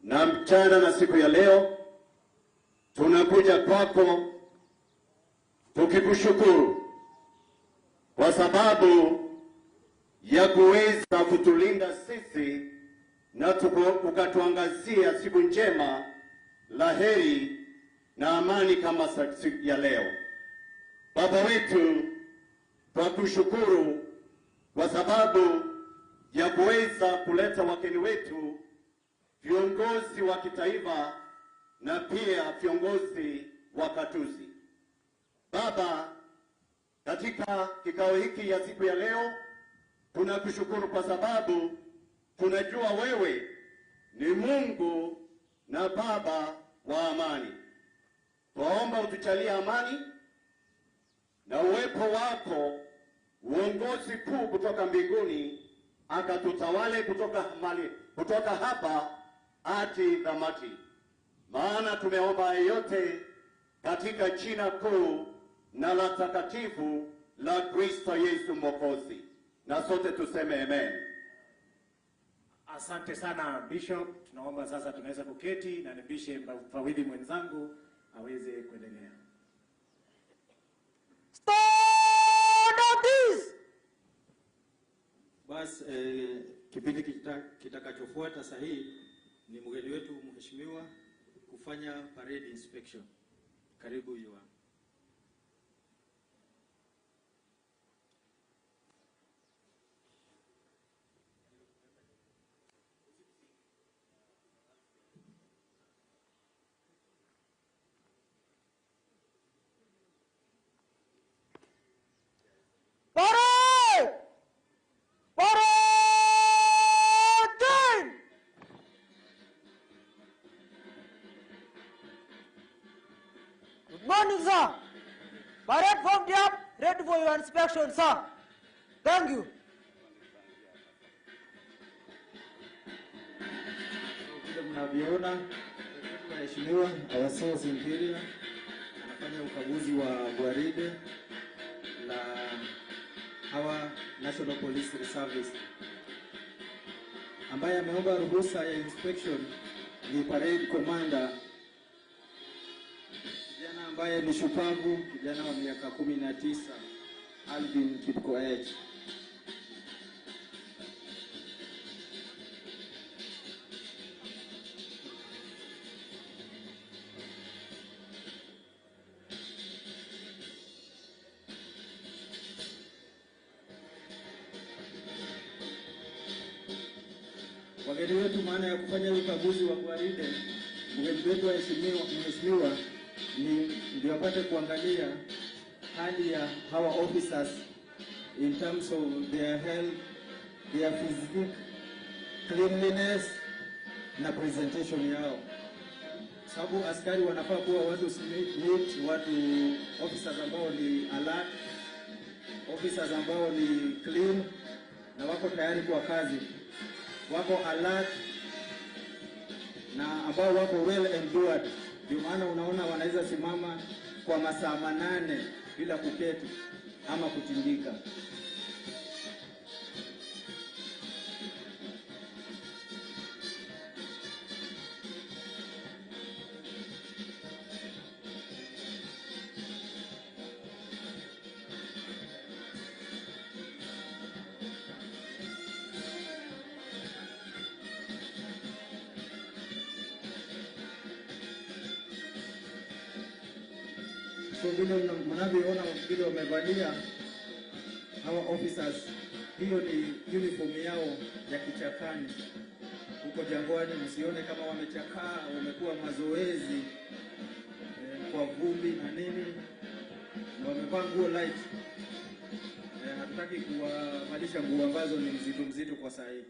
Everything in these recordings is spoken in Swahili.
na mchana na siku ya leo tunakuja kwako tukikushukuru kwa sababu ya kuweza kutulinda sisi na ukatuangazia siku njema, laheri na amani kama siku ya leo. Baba wetu, tunakushukuru kwa sababu ya kuweza kuleta wageni wetu, viongozi wa kitaifa na pia viongozi wa katuzi. Baba, katika kikao hiki ya siku ya leo tunakushukuru kwa sababu tunajua wewe ni Mungu na Baba wa amani. Tuomba utujalie amani na uwepo wako, uongozi kuu kutoka mbinguni akatutawale kutoka hapa hadi tamati. Maana tumeomba yote katika jina kuu na la takatifu la Kristo Yesu Mwokozi. Na sote tuseme amen. Asante sana Bishop. Tunaomba sasa tunaweza kuketi na nibishe mfawidhi mwenzangu aweze kuendelea. Bas, kipindi kitakachofuata sahihi ni mgeni wetu mheshimiwa kufanya parade inspection. Karibu Yuan. Good morning, sir. Parade formed up, ready for your inspection, sir. Thank you. Vile mnavyoona, mheshimiwa Our Sasa Imperial anafanya ukaguzi wa gwaride la hawa National Police Service. Ambaye ameomba ruhusa ya inspection ni parade commander, kijana ambaye ni shupavu, kijana wa miaka 19, Alvin Kipkoech. Wageni wetu, maana ya kufanya ukaguzi wa gwaride, mgeni wetu wa mheshimiwa ndio apate kuangalia hali ya hawa officers in terms of their health, their physique, cleanliness na presentation yao. Sababu askari wanafaa kuwa watu neat, watu officers ambao ni alert, officers ambao ni clean na wako tayari kwa kazi, wako alert na ambao wako well endured. Ndio maana unaona wanaweza simama kwa masaa 8 bila kuketi ama kutindika. So vile mnavyoona vile wamevalia hawa officers, hiyo ni uniform yao ya kichakani. Huko jangwani msione kama wamechakaa, wamekuwa mazoezi kwa vumbi na nini, na wamevaa nguo light. Hatutaki kuwavalisha nguo ambazo ni mzito kwa saa hii.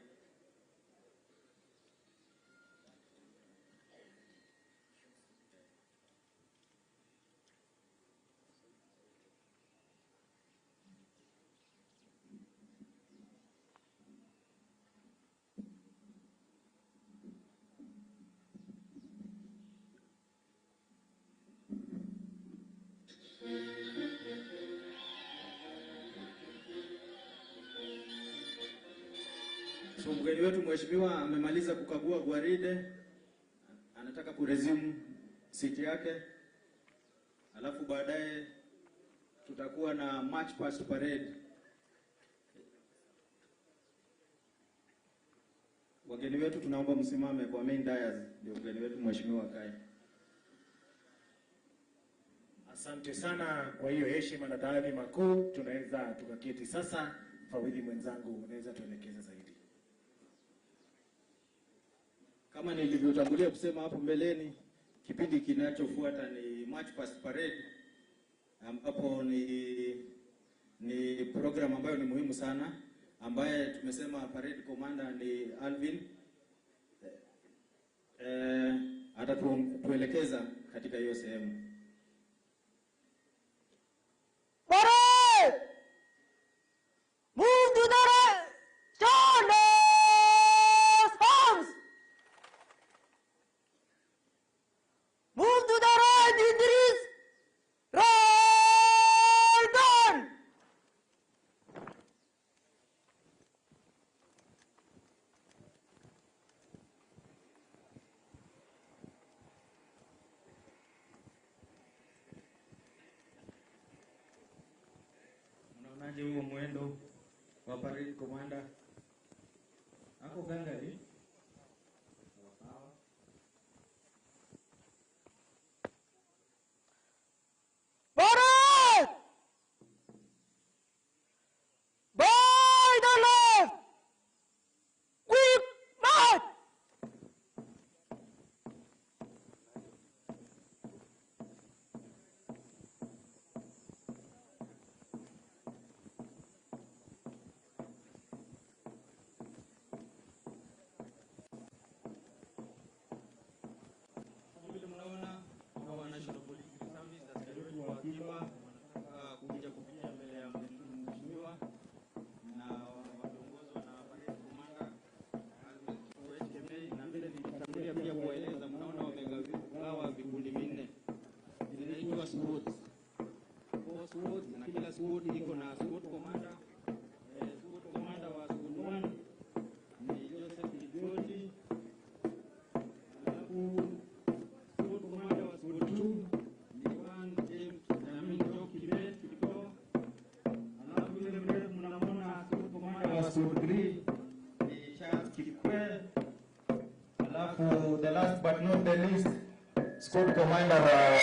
So mgeni wetu mheshimiwa amemaliza kukagua gwaride anataka kuresume seat yake, alafu baadaye tutakuwa na march past parade. Wageni wetu tunaomba msimame kwa main dais, ndio wageni wetu mheshimiwa Kai. Asante sana kwa hiyo heshima na taadhima makuu. Tunaweza tukaketi sasa. Mfawidhi mwenzangu, unaweza tuelekeza zaidi. Kama nilivyotangulia kusema hapo mbeleni, kipindi kinachofuata ni march past parade, ambapo ni program ambayo ni muhimu sana, ambaye tumesema parade commander ni Alvin. Atatuelekeza katika hiyo sehemu. Parade! Move to the right! Stand! Arms! Move to the right, Idris! Right on! Unaonaje huo mwendo wa parade commander? Ako gangari? Parade! By the left! Quick march! Kuja kupitia mbele ya mheshimiwa na wakiongozwa na parade commander na vile nilitangulia pia kueleza, mnaona wamegawa vikundi vinne, zinaitwa squads. Four squads, na kila squad iko na squad commander. Squad commander wa squad 1 ni Joseph Kigoti, alafu squad commander wa squad 2 ni Juan James the last but not the least, squad commander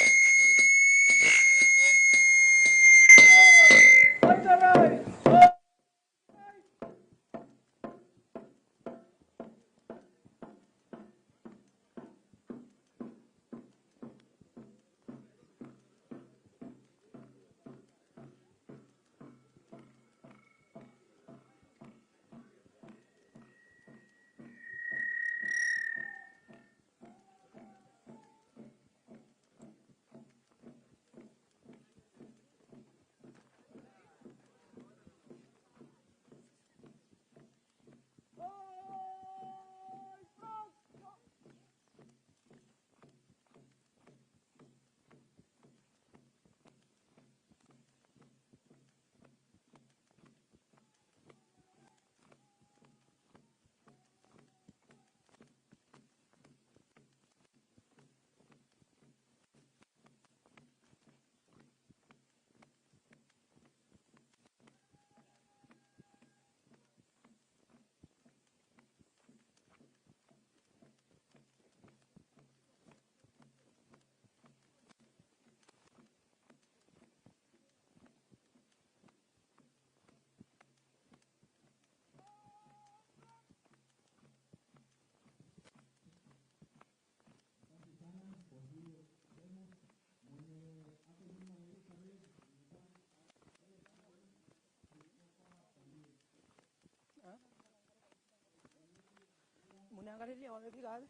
Mnaangalia wamepiga wapi?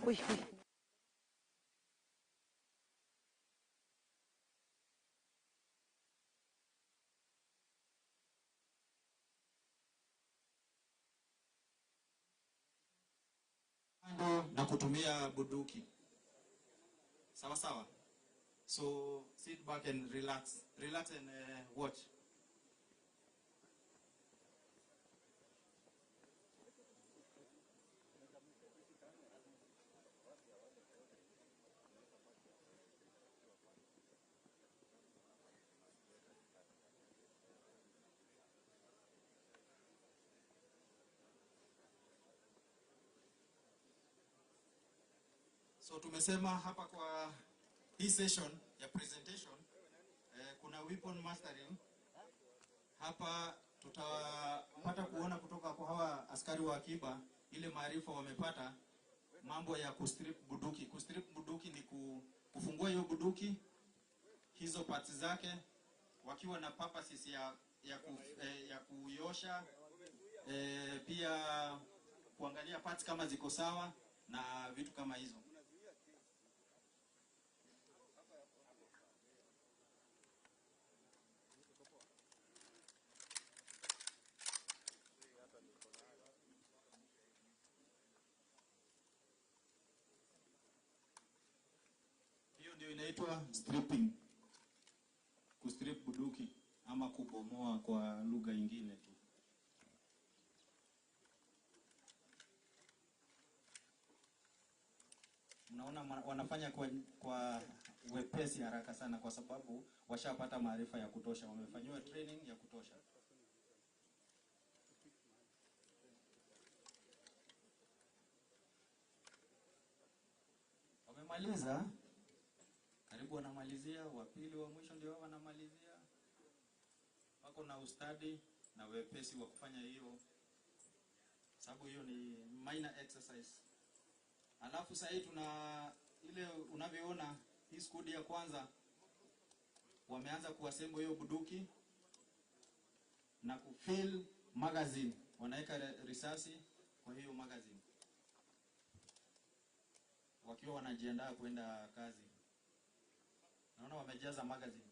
Uy. na kutumia bunduki. Sawa sawa. So sit back and relax and watch. So tumesema hapa kwa hii session ya presentation kuna weapon mastering. Hapa tutapata kuona kutoka kwa hawa askari wa akiba ile maarifa wamepata mambo ya kustrip bunduki. Kustrip bunduki ni kufungua hiyo bunduki, hizo parts zake, wakiwa na purposes ya kuiosha, pia kuangalia parts kama ziko sawa na vitu kama hizo. Ndio inaitwa stripping, kustrip bunduki ama kubomoa kwa lugha nyingine tu. Mnaona wanafanya kwa wepesi haraka sana kwa sababu washapata maarifa ya kutosha, wamefanywa training ya kutosha. Wamemaliza, karibu wanamalizia, wa pili wa mwisho ndio wanamalizia. Wako na ustadi na wepesi wa kufanya hiyo, sababu hiyo ni minor exercise. Alafu sasa hii tuna ile unavyoona hii squad ya kwanza wameanza kuassemble hiyo bunduki na kufill magazine, wanaweka risasi kwa hiyo magazine wakiwa wanajiandaa kwenda kazi. Naona wamejaza magazine.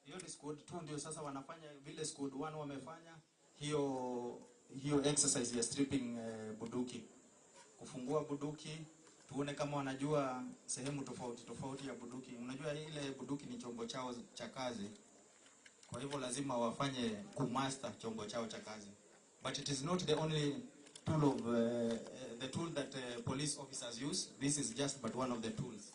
Hiyo ni squad 2 ndio sasa wanafanya vile squad 1 wamefanya hiyo exercise ya stripping bunduki. Kufungua bunduki, tuone kama wanajua sehemu tofauti ya bunduki. Unajua ile bunduki ni chombo chao cha kazi. Kwa hivyo lazima wafanye kumaster chombo chao cha kazi. But it is not the only tool of the tool that police officers use. This is just but one of the tools.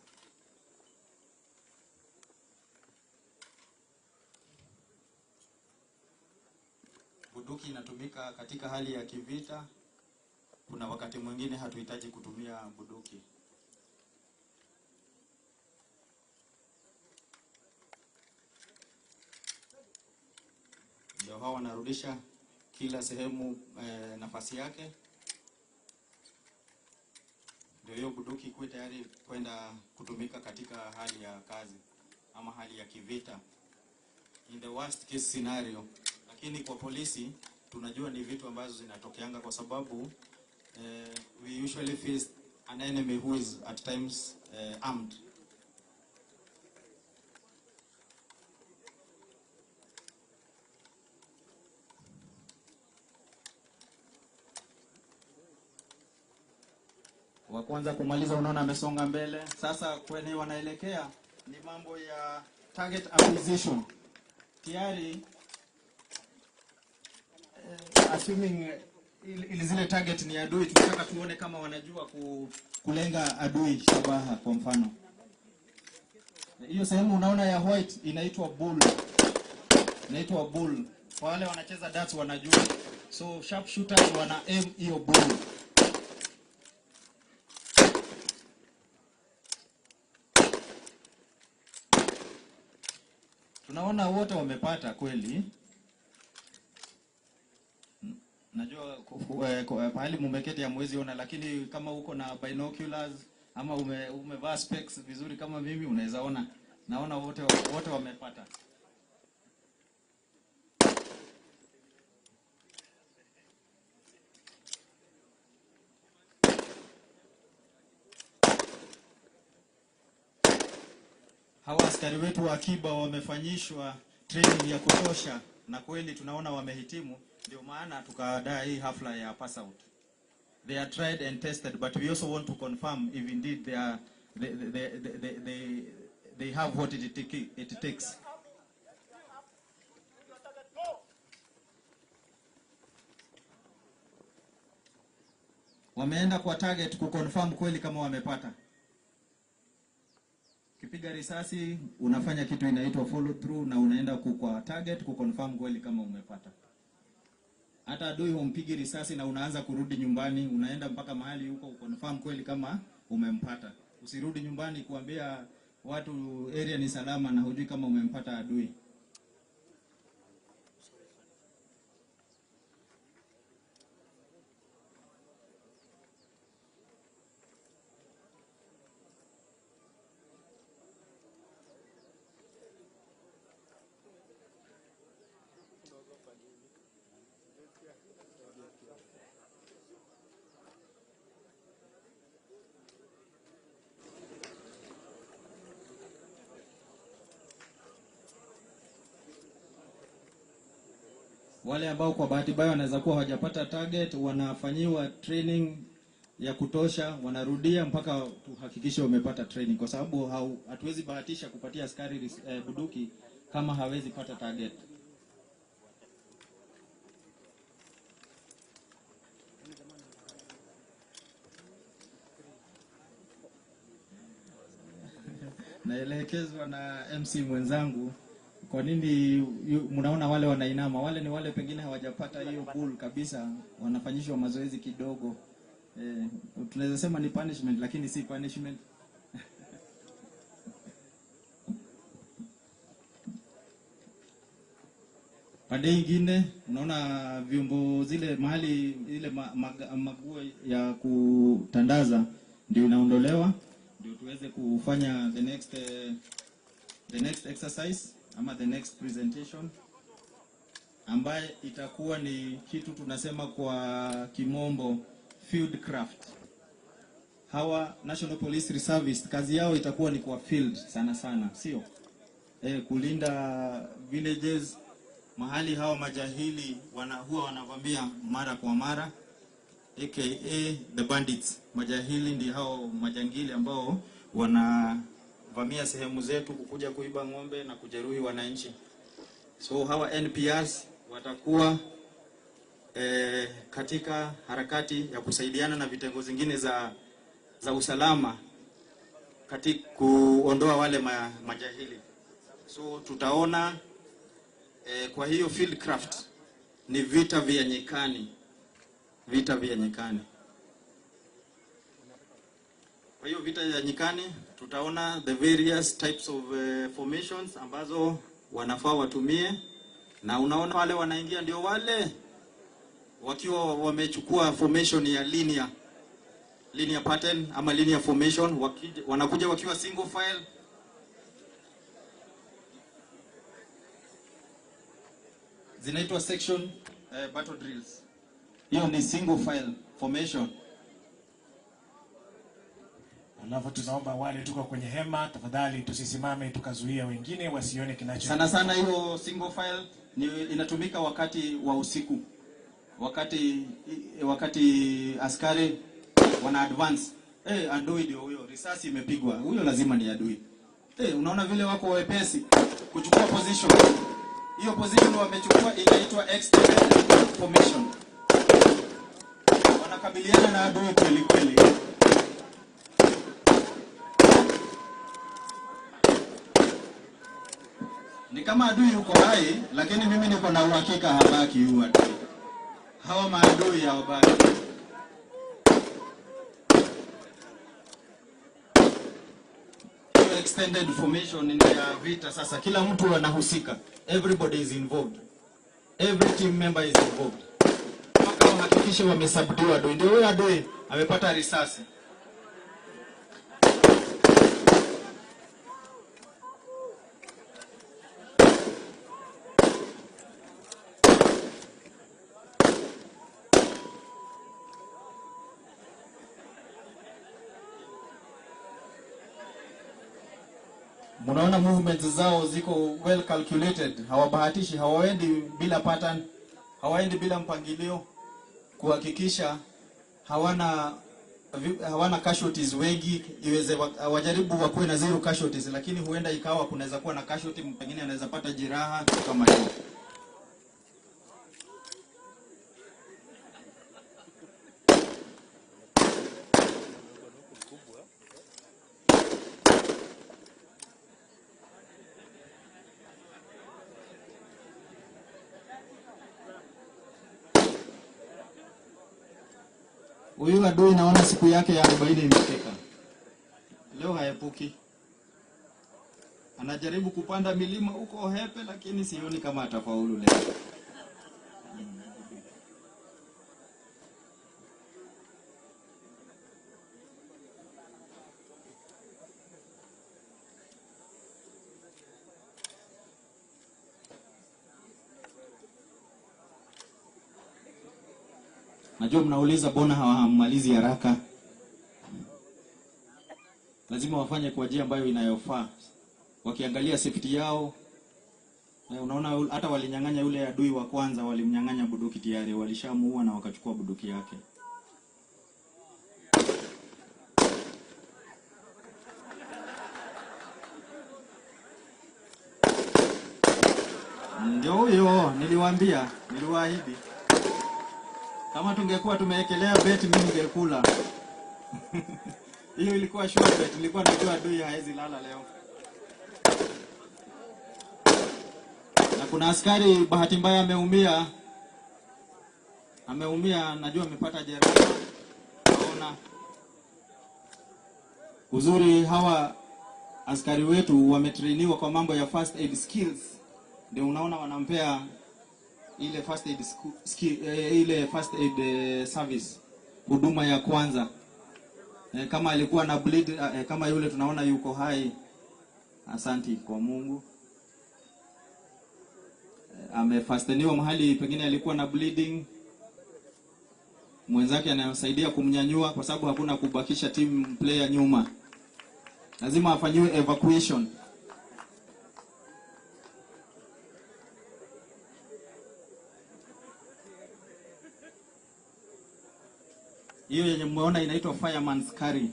Bunduki inatumika katika hali ya kivita. Kuna wakati mwingine hatuhitaji kutumia bunduki. Ndio hao wanarudisha kila sehemu nafasi yake. Ndio hiyo bunduki ikuwe tayari kwenda kutumika katika hali ya kazi ama hali ya kivita. In the worst case scenario. Lakini kwa polisi tunajua ni vitu ambazo zinatokeanga kwa sababu we usually face an enemy who is at times armed. Wa kwanza kumaliza unaona amesonga mbele. Sasa kwenye wanaelekea ni mambo ya target acquisition. Tayari assuming ili zile target ni adui, tunataka tuone kama wanajua kulenga adui shabaha. Kwa mfano hiyo sehemu unaona ya white inaitwa bull, kwa wale wanacheza darts wanajua. So sharpshooters wana aim hiyo bull. Tunaona wote wamepata kweli. Najua pahali mumeketi hamwezi ona, lakini kama uko na binoculars ama umevaa specs vizuri kama mimi unaweza ona. Naona wote wamepata. hawa askari wetu wa akiba wamefanyishwa training ya kutosha, na kweli tunaona wamehitimu, ndio maana tukaandaa hii hafla ya pass out. They are tried and tested, but we also want to confirm if indeed they have what it takes. Wameenda kwa target kuconfirm kweli kama wamepata. Kipiga risasi unafanya kitu inaitwa follow through, na unaenda kwa target kuconfirm kweli kama umepata. Hata adui humpigi risasi na unaanza kurudi nyumbani, unaenda mpaka mahali huko kuconfirm kweli kama umempata. Usirudi nyumbani kuambia watu area ni salama na hujui kama umempata adui. Wale ambao kwa bahati mbaya wanaweza kuwa hawajapata target, wanafanyiwa training ya kutosha, wanarudia mpaka tuhakikishe wamepata training, kwa sababu hatuwezi bahatisha kupatia askari buduki kama hawezi pata target. Naelekezwa na MC mwenzangu. Kwa nini mnaona wale wanainama? Wale ni wale pengine hawajapata hiyo pool kabisa, wanafanyishwa mazoezi kidogo. Tunaweza sema ni punishment, lakini si punishment. Pande nyingine unaona vyombo zile mahali ile maguo ya kutandaza ndio inaondolewa, ndio tuweze kufanya the next exercise ama the next presentation, ambaye itakuwa ni kitu tunasema kwa kimombo field craft. Hawa National Police Reservists kazi yao itakuwa ni kwa field sana sana, sio kulinda villages, mahali hawa majahili huwa wanavamia mara kwa mara, aka the bandits. Majahili ndio hao majangili ambao wanavamia sehemu zetu kukuja kuiba ng'ombe na kujeruhi wananchi. So hawa NPRs watakuwa katika harakati ya kusaidiana na vitengo zingine za usalama katika kuondoa wale majahili. So tutaona kwa hiyo field craft ni vita vya nyikani. Kwa hiyo vita vya nyikani tutaona the various types of formations ambazo wanafaa watumie, na unaona wale wanaingia ndio wale wakiwa wamechukua formation ya linear pattern ama linear formation, wanakuja wakiwa single file. Zinaitwa section battle drills. Hiyo ni single file formation. Alafu tunaomba wale tuko kwenye hema, tafadhali tusisimame tukazuia wengine wasione kinacho. Sana sana hiyo single file inatumika wakati wa usiku. Wakati askari wana advance. Adui ndio huyo, risasi imepigwa. Huyo lazima ni adui. Unaona vile wako wepesi kuchukua position. Hiyo position wamechukua inaitwa extended formation. Wanakabiliana na adui kweli kweli. Ni kama adui yuko hai, lakini mimi niko na uhakika habaki huyu adui. Hawa maadui hawabaki. Extended formation ya vita sasa, kila mtu anahusika. Everybody is involved. Every team member is involved. Mpaka wahakikishe wamesubdue adui. Ndio huyo adui amepata risasi. Munaona movements zao ziko well calculated, hawabahatishi, hawaendi bila pattern, hawaendi bila mpangilio, kuhakikisha hawana casualties wengi. Iweze wajaribu wakuwe na 0 casualties, lakini huenda ikawa kunaweza kuwa na casualty, pengine anaweza pata jeraha kama hiyo. Huyu adui naona siku yake ya 40 imefika. Leo haepuki. Anajaribu kupanda milima huko Hepe, lakini sioni kama atafaulu leo. Najua mnauliza bona hawamalizi haraka. Lazima wafanye kwa njia ambayo inayofaa. Wakiangalia safety yao. Unaona hata walinyang'anya yule adui wa kwanza, walimnyang'anya bunduki tayari, walishamuua na wakachukua bunduki yake. Ndio huyo, niliwaahidi. Kama tungekuwa tumewekelea bet mimi ningekula. Hiyo ilikuwa short bet, nilikuwa najua adui haezi lala leo. Na kuna askari bahati mbaya ameumia, najua amepata jeraha. Naona uzuri hawa askari wetu wametrainiwa kwa mambo ya first aid skills. Ndio unaona wanampea ile first aid service, huduma ya kwanza. Kama alikuwa na bleed, kama yule tunaona yuko hai, asanti kwa Mungu. Amefasteniwa mahali pengine alikuwa na bleeding, mwenzake anayosaidia kumnyanyua, kwa sababu hakuna kubakisha team player nyuma, lazima afanyiwe evacuation. Hiyo yenye mmeona inaitwa fireman's carry.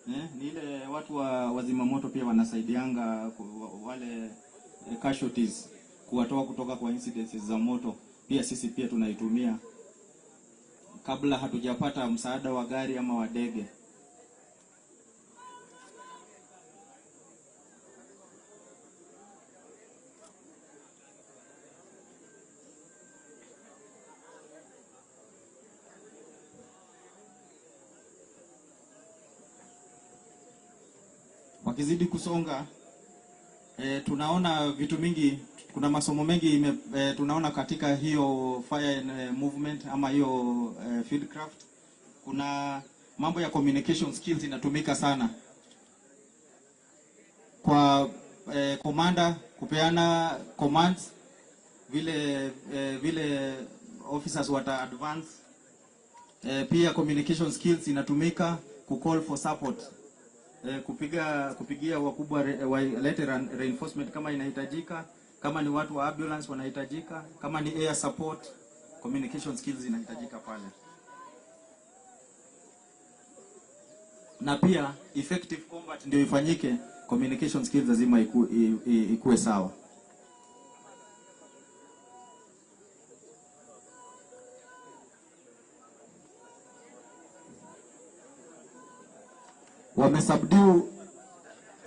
Ni ile watu wa wazima moto pia wanasaidianga wale casualties kuwatoa kutoka kwa incidences za moto. Pia sisi pia tunaitumia kabla hatujapata msaada wa gari ama wa ndege. Wakizidi kusonga, tunaona vitu mingi, kuna masomo mengi tunaona katika hiyo fire movement ama hiyo fieldcraft. Kuna mambo ya communication skills inatumika sana kwa commander kupeana commands, vile officers wata advance. Pia communication skills inatumika ku call for support, kupigia wakubwa walete reinforcement kama inahitajika, kama ni watu wa ambulance wanahitajika, kama ni air support, communication skills inahitajika pale. Na pia effective combat ndio ifanyike, communication skills lazima ikuwe sawa. Wamesubdue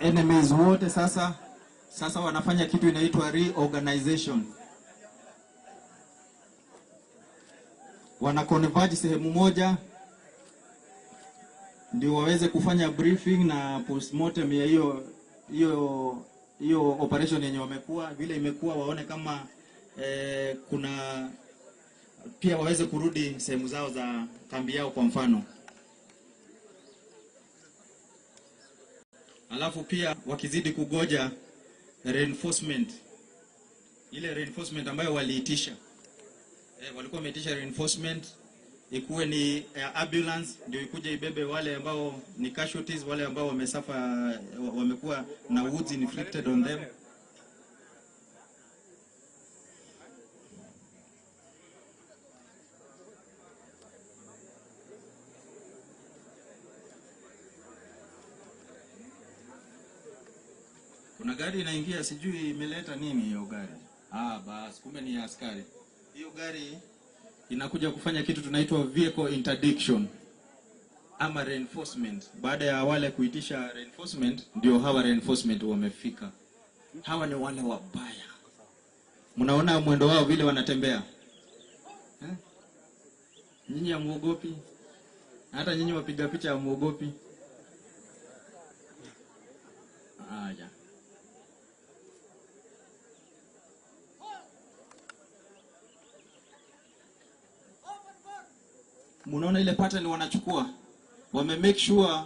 enemies wote. Sasa wanafanya kitu inaitwa reorganization. Wana converge sehemu moja ndio waweze kufanya briefing na postmortem ya hiyo operation yenye wamekuwa vile imekuwa, waone kama kuna pia waweze kurudi sehemu zao za kambi yao kwa mfano. Alafu pia wakizidi kugoja reinforcement, ile reinforcement ambayo waliitisha, walikuwa wameitisha reinforcement, ikuwe ni ambulance ndio ikuje ibebe wale ambao ni casualties, wale ambao wamekuwa na wounds inflicted on them. Kuna gari inaingia, sijui imeleta nini hiyo gari. Bas kumbe ni askari. Hiyo gari inakuja kufanya kitu tunaitwa vehicle interdiction ama reinforcement. Baada ya wale kuitisha reinforcement, ndio hawa reinforcement wamefika. Hawa ni wale wabaya. Mnaona mwendo wao vile wanatembea? Nyinyi hamuogopi? Hata nyinyi wapiga picha hamuogopi? Ja. Munaona ile pattern wanachukua, make sure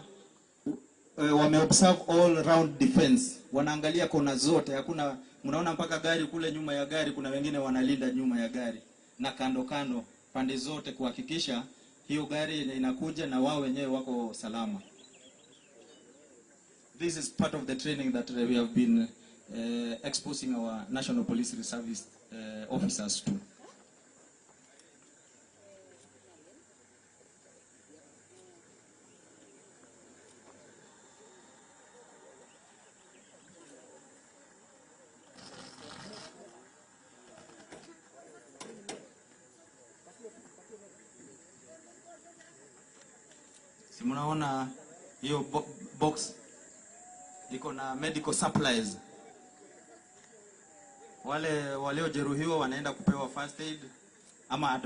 observe all round defense, wanaangalia kona zote, hakuna. Munaona mpaka gari kule nyuma ya gari kuna wengine wanalinda nyuma ya gari na kando pande zote, kuhakikisha hiyo gari inakuja na wao wenyewe wako salama. This is part of the training that we have been exposing our National Police Service officers to. Mnaona hiyo box iko na medical supplies. Wale waliojeruhiwa wanaenda kupewa first aid ama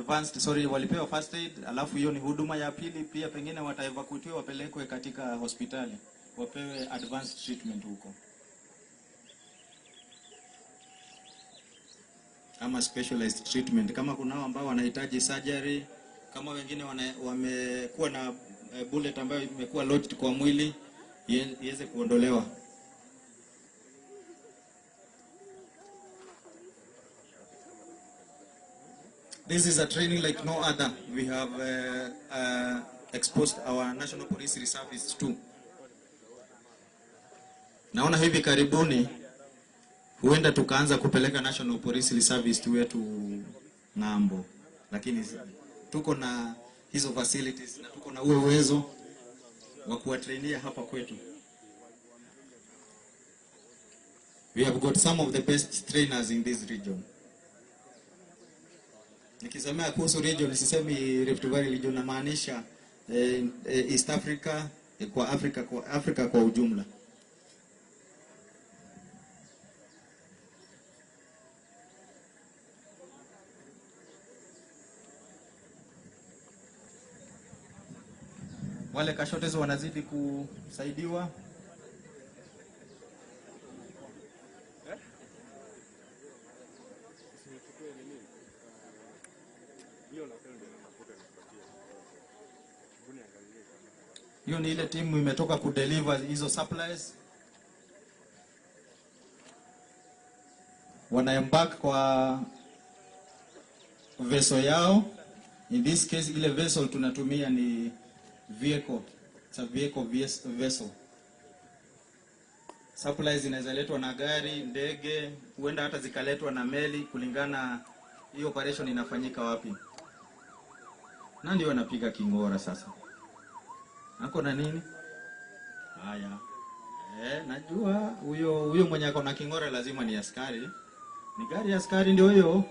walipewa first aid, alafu hiyo ni huduma ya pili. Pia pengine wataevakuiwa wapelekwe katika hospitali wapewe advanced treatment huko ama specialized treatment, kama kunao ambao wanahitaji surgery, kama wengine wamekuwa na bullet ambayo imekuwa lodged kwa mwili iweze kuondolewa. This is a training like no other. We have exposed our National Police Reservists to. Naona hivi karibuni huenda tukaanza kupeleka National Police Reservists wetu ng'ambo, lakini tuko na hizo facilities na tuko na uwezo wa kuwatrainia hapa kwetu. We have got some of the best trainers in this region. Nikisemea kuhusu region, sisemi Rift Valley region, na maanisha East Africa, kwa Afrika kwa ujumla. Wale casualties wanazidi kusaidiwa. Hiyo ni ile timu imetoka kudeliver hizo supplies. Wana embark kwa vessel yao. In this case ile vessel tunatumia ni vehicle. It's a vehicle vessel. Supplies zinaweza letwa na gari, ndege, huenda hata zikaletwa na meli, kulingana hiyo operation inafanyika wapi. Na ndio wanapiga kingora sasa. Nako na nini? Haya. Najua huyo mwenye ako na kingora lazima ni askari. Ni gari ya askari ndio hiyo.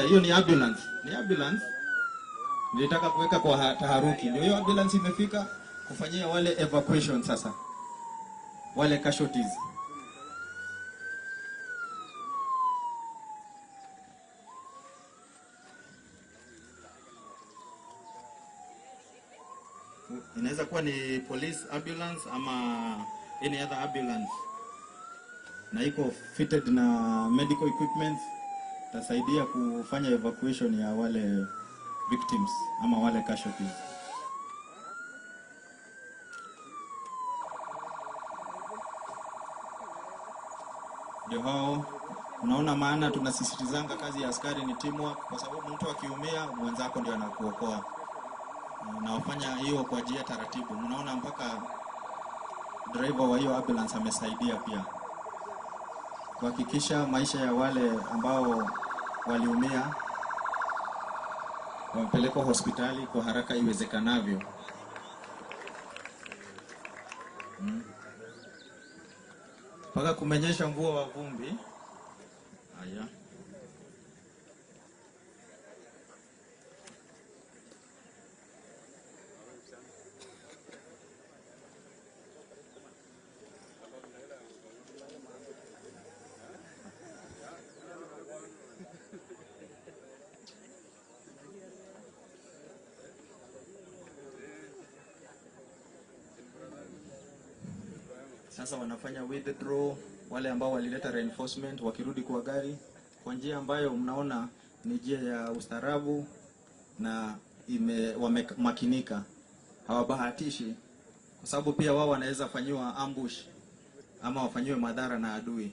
Hiyo ni ambulance. Ni ambulance. Nilitaka kuweka kwa taharuki. Ndio hiyo ambulance imefika kufanyia wale evacuation sasa. Wale casualties. Inaweza kuwa ni police ambulance ama any other ambulance. Na iko fitted na medical equipment, tasaidia kufanya evacuation ya wale victims ama wale casualties. Ndio hao, unaona maana tunasisitizanga kazi ya askari ni teamwork, kwa sababu mtu akiumia mwenzako ndio anakuokoa. na wafanya hiyo kwa njia taratibu. Mnaona mpaka driver wa hiyo ambulance amesaidia pia kuhakikisha maisha ya wale ambao waliumia wamepelekwa hospitali kwa haraka iwezekanavyo. Mpaka kumenyesha mvua wa vumbi. Haya. Sasa wanafanya withdraw wale ambao walileta reinforcement wakirudi kwa gari kwa njia ambayo mnaona ni njia ya ustaarabu na wamemakinika. Hawabahatishi kwa sababu pia wao wanaweza fanyiwa ambush ama wafanyiwe madhara na adui.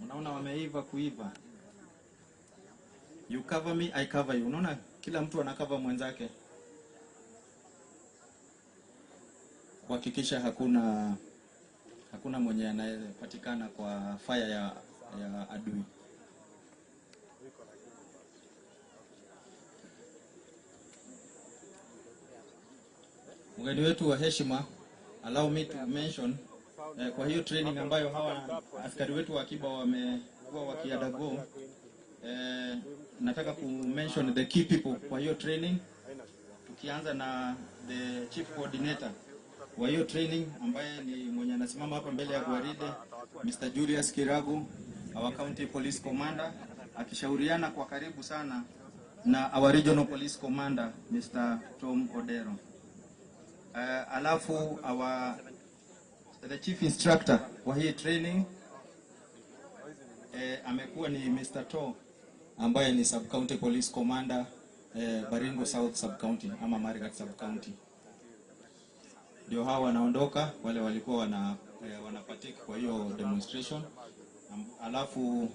Unaona wameiva kuiva. You cover me, I cover you. Unaona kila mtu anakava mwenzake. Kuhakikisha hakuna mwenye anayepatikana kwa fire ya adui. Mgeni wetu wa heshima, allow me to mention kwa hiyo training ambayo hawa askari wetu wa akiba wamekuwa wakiadago, nataka ku mention the key people kwa hiyo training, tukianza na the chief coordinator kwa hiyo training ambaye ni mwenye anasimama hapa mbele ya gwaride, Mr. Julius Kiragu, our county police commander, akishauriana kwa karibu sana na our regional police commander Mr. Tom Odero. Alafu the chief instructor kwa hii training amekuwa ni Mr. To ambaye ni sub county police commander Baringo South sub county ama Marigat sub county. Ndio hawa wanaondoka wale walikuwa wanapartake kwa hiyo demonstration. Alafu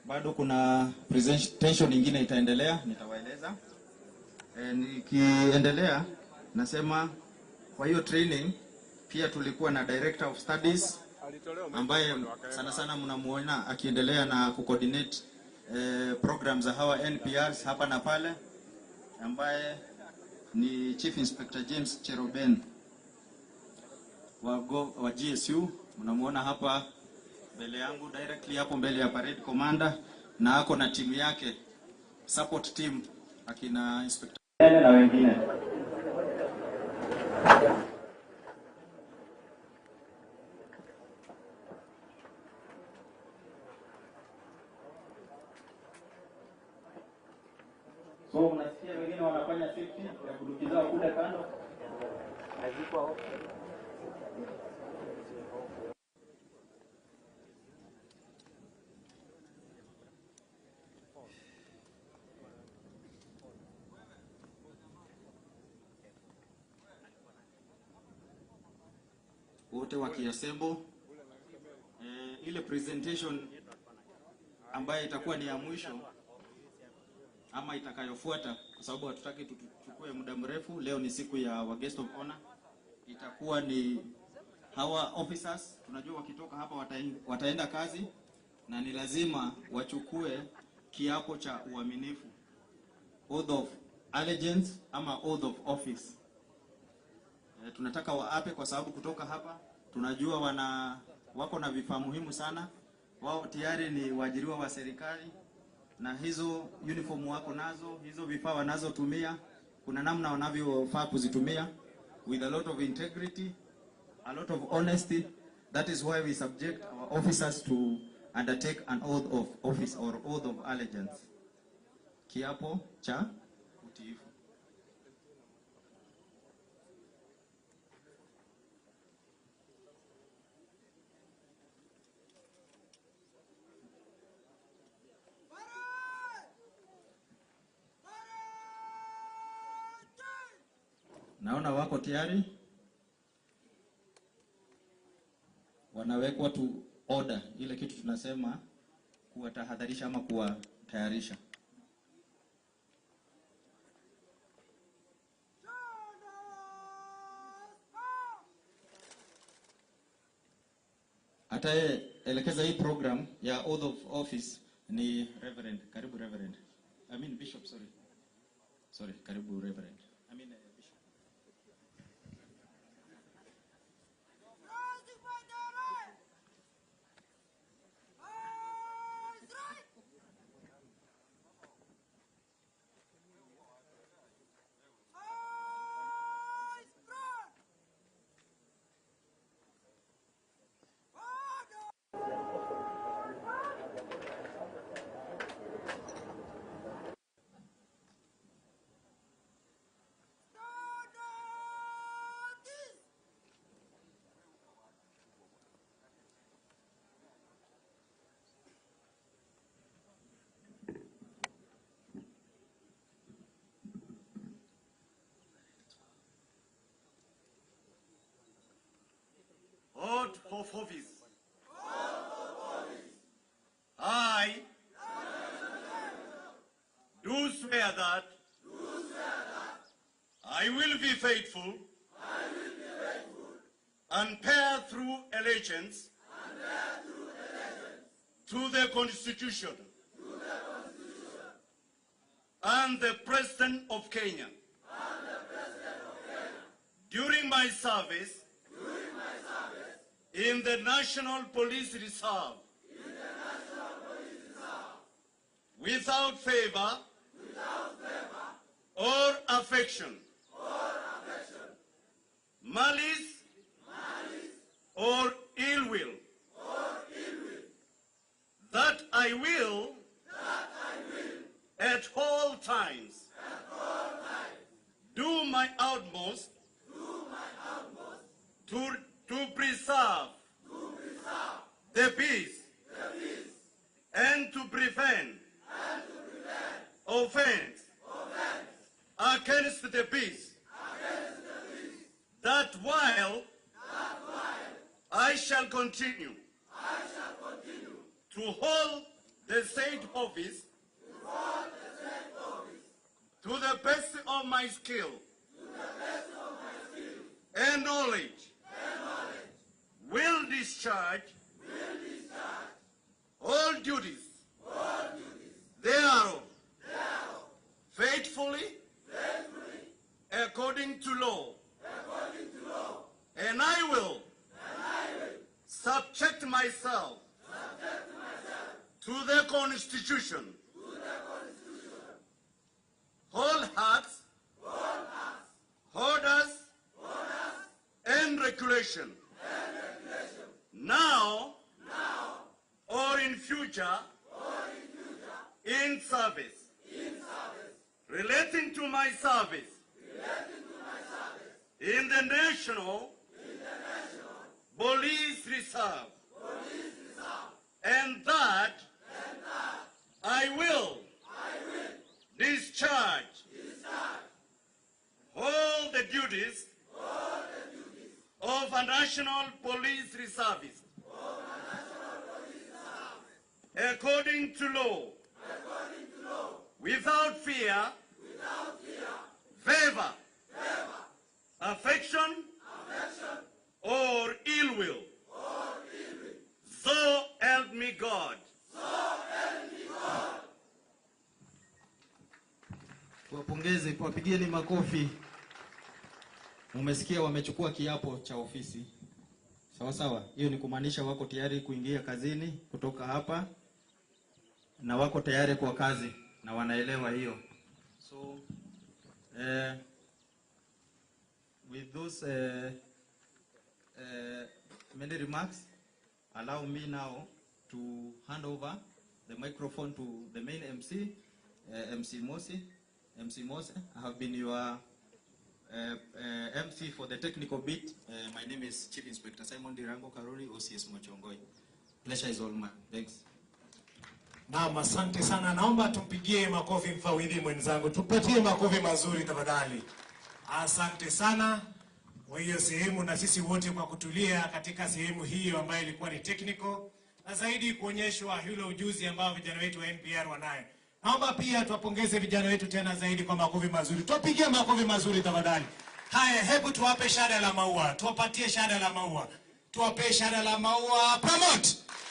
bado kuna presentation nyingine itaendelea, nitawaeleza. Nikiendelea nasema kwa hiyo training pia tulikuwa na director of studies ambaye sana sana mnamuona akiendelea na kucoordinate programs za hawa NPRs hapa na pale, ambaye ni Chief Inspector James Cheroben wa GSU. Mnamuona hapa mbele yangu directly hapo mbele ya parade commander, na ako na timu yake support team akina Inspector na wengine. So unasikia wengine wanafanya safety ya kudukizao kule kando. Haziko wote wakiassemble ile presentation ambayo itakuwa ni ya mwisho ama itakayofuata, kwa sababu hatutaki tuchukue muda mrefu. Leo ni siku ya wa guest of honor. Itakuwa ni hawa officers, tunajua wakitoka hapa wataenda kazi na ni lazima wachukue kiapo cha uaminifu, oath of allegiance ama oath of office. Tunataka waape kwa sababu kutoka hapa tunajua wako na vifaa muhimu sana. Wao tayari ni waajiriwa wa serikali na hizo uniform wako nazo, hizo vifaa wanazotumia, kuna namna wanavyofaa kuzitumia with a lot of integrity, a lot of honesty. That is why we subject our officers to undertake an oath of office or oath of allegiance, kiapo cha utiifu. Naona wako tayari. Wanawekwa tu order, ile kitu tunasema kuwatahadharisha ama kuwatayarisha. Ataelekeza hii program ya oath of office ni Reverend. Karibu Reverend. Bishop, sorry, karibu Reverend. Bishop. Oath of office. I do swear that I will be faithful and bear true allegiance to the Constitution and the President of Kenya. During my service in the National Police Reserve, without favor or affection, malice or ill will, that I will at all times do my utmost to preserve the peace and to prevent offense against the peace, that while I shall continue to hold the said office to the best of my skill and knowledge, will discharge all duties thereof faithfully according to law, and I will subject myself to the Constitution, hold acts, orders, and regulation, now or in future, in service, relating to my service in the National Police Reserve, and that I will discharge all the duties of a National Police Reservist according to law, without fear, favor, affection, or ill will. So help me God. Tuwapongeze, tuwapigieni makofi. Umesikia wamechukua kiapo cha ofisi. Sawa sawa. Hiyo ni kumaanisha wako tayari kuingia kazini kutoka hapa na wako tayari kwa kazi na wanaelewa hiyo. So with those many remarks, allow me now to hand over the microphone to the main MC, MC Mose. I have been your MC for the technical bit. My name is Chief Inspector Simon Dirango Karori, OCS Mochongoi. Pleasure is all mine. Thanks. Naam, asante sana. Naomba tumpigie makofi mfawidhi mwenzangu. Tupatie makofi mazuri tafadhali. Asante sana kwa hiyo sehemu, na sisi wote kwa kutulia katika sehemu hiyo ambayo ilikuwa ni technical, na zaidi kuonyeshwa hilo ujuzi ambao vijana wetu wa NPR wanayo. Naomba pia tuwapongeze vijana wetu tena zaidi kwa makofi mazuri. Tuwapigie makofi mazuri tafadhali. Haya, hebu tuwape shada la maua. Tuwapatie shada la maua. Tuwape shada la maua. Promote.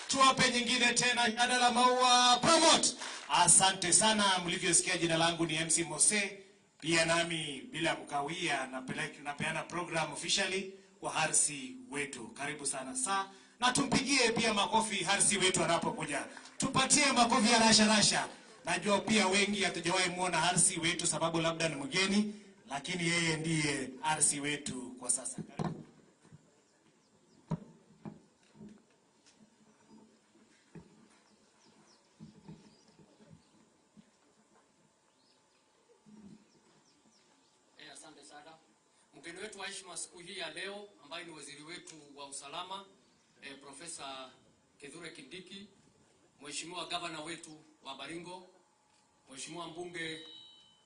Tuwape nyingine tena shada la maua. Promote. Asante sana. Mlivyosikia, jina langu ni MC Mose. Pia nami bila kukawia napeana program officially kwa harsi wetu. Karibu sana Saa. Na tumpigie pia makofi harsi wetu anapokuja. Tupatie makofi ya rasha. Najua pia wengi hatujawahi muona harsi wetu sababu labda ni mgeni, lakini yeye ndiye harsi wetu kwa sasa. Asante sana. Mgeni wetu wa heshima siku hii ya leo ambaye ni waziri wetu wa usalama Profesa Kindiki, Mheshimiwa Governor wetu wa Baringo, Mheshimiwa mbunge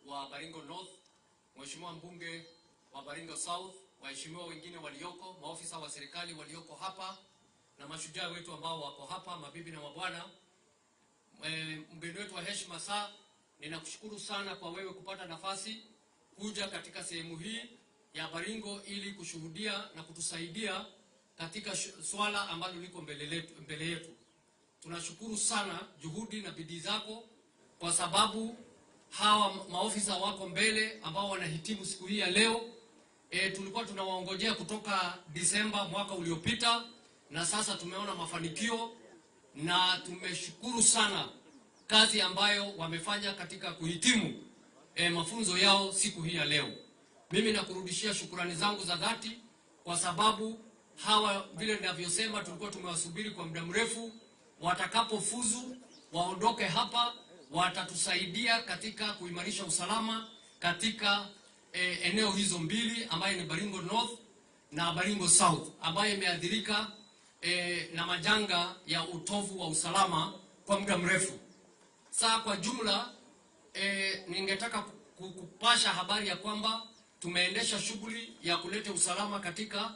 wa Baringo North, Mheshimiwa mbunge wa Baringo South, waheshimiwa wengine walioko, maofisa wa serikali walioko hapa na mashujaa wetu ambao wako hapa, mabibi na mabwana. Mgeni wetu wa heshima Saa, ninakushukuru sana kwa wewe kupata nafasi kuja katika sehemu hii ya Baringo ili kushuhudia na kutusaidia katika swala ambalo liko mbele yetu. Tunashukuru sana juhudi na bidii zako, kwa sababu hawa maofisa wako mbele ambao wanahitimu siku hii ya leo. Tulikuwa tunawaongojea kutoka Disemba mwaka uliopita, na sasa tumeona mafanikio, na tumeshukuru sana kazi ambayo wamefanya katika kuhitimu mafunzo yao siku hii ya leo. Mimi nakurudishia shukrani zangu za dhati, kwa sababu hawa vile ninavyosema tulikuwa tumewasubiri kwa muda mrefu. Watakapofuzu waondoke hapa, watatusaidia katika kuimarisha usalama katika eneo hizo mbili ambayo ni Baringo North na Baringo South, ambayo imeathirika na majanga ya utovu wa usalama kwa muda mrefu. Sasa kwa jumla ningetaka kupasha habari ya kwamba tumeendesha shughuli ya kuleta usalama katika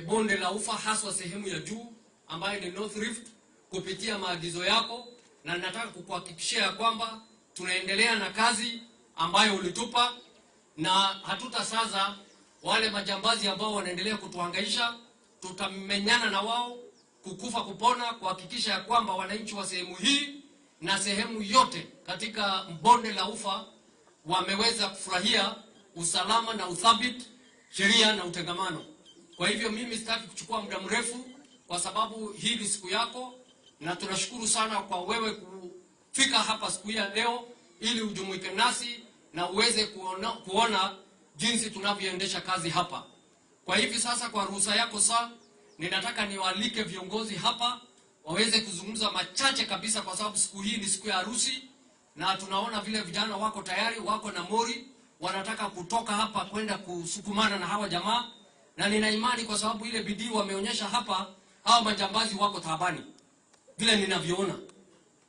bonde la Ufa, haswa sehemu ya juu ambayo ni North Rift, kupitia maagizo yako, na nataka kukuhakikishia kwamba tunaendelea na kazi ambayo ulitupa, na hatutasaza wale majambazi ambao wanaendelea kutuhangaisha. Tutamenyana na wao kukufa kupona, kuhakikisha ya kwamba wananchi wa sehemu hii na sehemu yote katika bonde la Ufa wameweza kufurahia usalama na uthabiti, sheria na utengamano. Kwa hivyo mimi sitaki kuchukua muda mrefu, kwa sababu hii ni siku yako, na tunashukuru sana kwa wewe kufika hapa siku ya leo ili ujumuike nasi na uweze kuona jinsi tunavyoendesha kazi hapa. Kwa hivi sasa, kwa ruhusa yako Saa, ninataka niwaalike viongozi hapa waweze kuzungumza machache kabisa, kwa sababu siku hii ni siku ya harusi, na tunaona vile vijana wako tayari, wako na mori, wanataka kutoka hapa kwenda kusukumana na hawa jamaa, na nina imani kwa sababu ile bidii wameonyesha hapa, hawa majambazi wako taabani vile ninavyoona.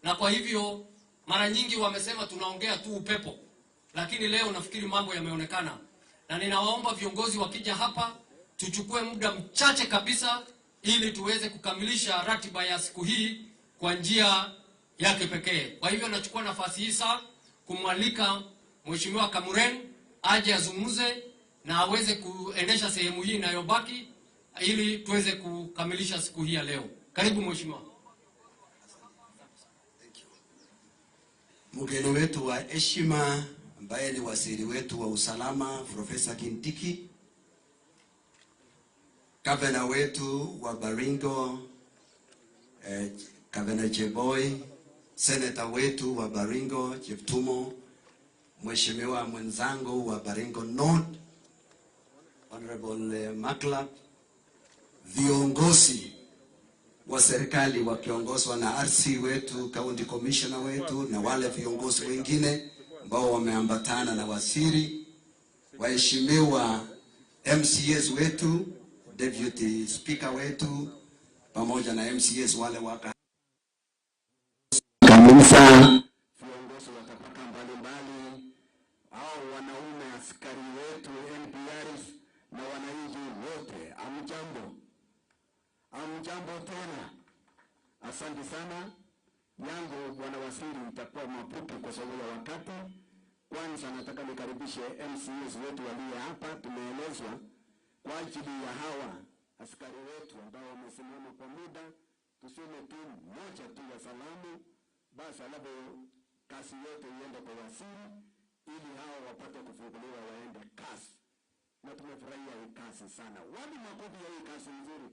Na kwa hivyo mara nyingi wamesema tunaongea tu upepo, lakini leo nafikiri mambo yameonekana, na ninawaomba viongozi wakija hapa tuchukue muda mchache kabisa ili tuweze kukamilisha ratiba ya siku hii kwa njia yake pekee. Kwa hivyo nachukua nafasi hii Saa kumwalika Mheshimiwa Kamuren aje azungumze na aweze kuendesha sehemu hii inayobaki ili tuweze kukamilisha siku hii ya leo. Karibu Mheshimiwa. Mgeni wetu wa heshima ambaye ni waziri wetu wa usalama Profesa Kindiki, Gavana wetu wa Baringo Gavana Jeboy, Senator wetu wa Baringo Cheptumo, Mheshimiwa mwenzangu wa Baringo North Honorable Maklap, viongozi wa serikali wakiongozwa na RC wetu, County Commissioner wetu, na wale viongozi wengine ambao wameambatana na waziri, waheshimiwa MCAs wetu, Deputy Speaker wetu, pamoja na MCAs wale waka kanisa, viongozi wa tabaka mbalimbali, au wanaume askari wetu NPRs na wananchi wote, amjambo. Amjambo tena. Asante sana. Yangu bwana waziri itakuwa mafupi kwa sababu ya wakati. Kwanza nataka nikaribishe MCAs wetu walio hapa. Tumeelezwa kwa ajili ya hawa askari wetu ambao wamesimama kwa muda, tuseme tu moja tu ya salamu, basi alafu kazi yote iende kwa waziri ili hao wapate kufunguliwa waende kazi. Na tumefurahia hii kazi sana. Wapi makofi ya hii kazi nzuri?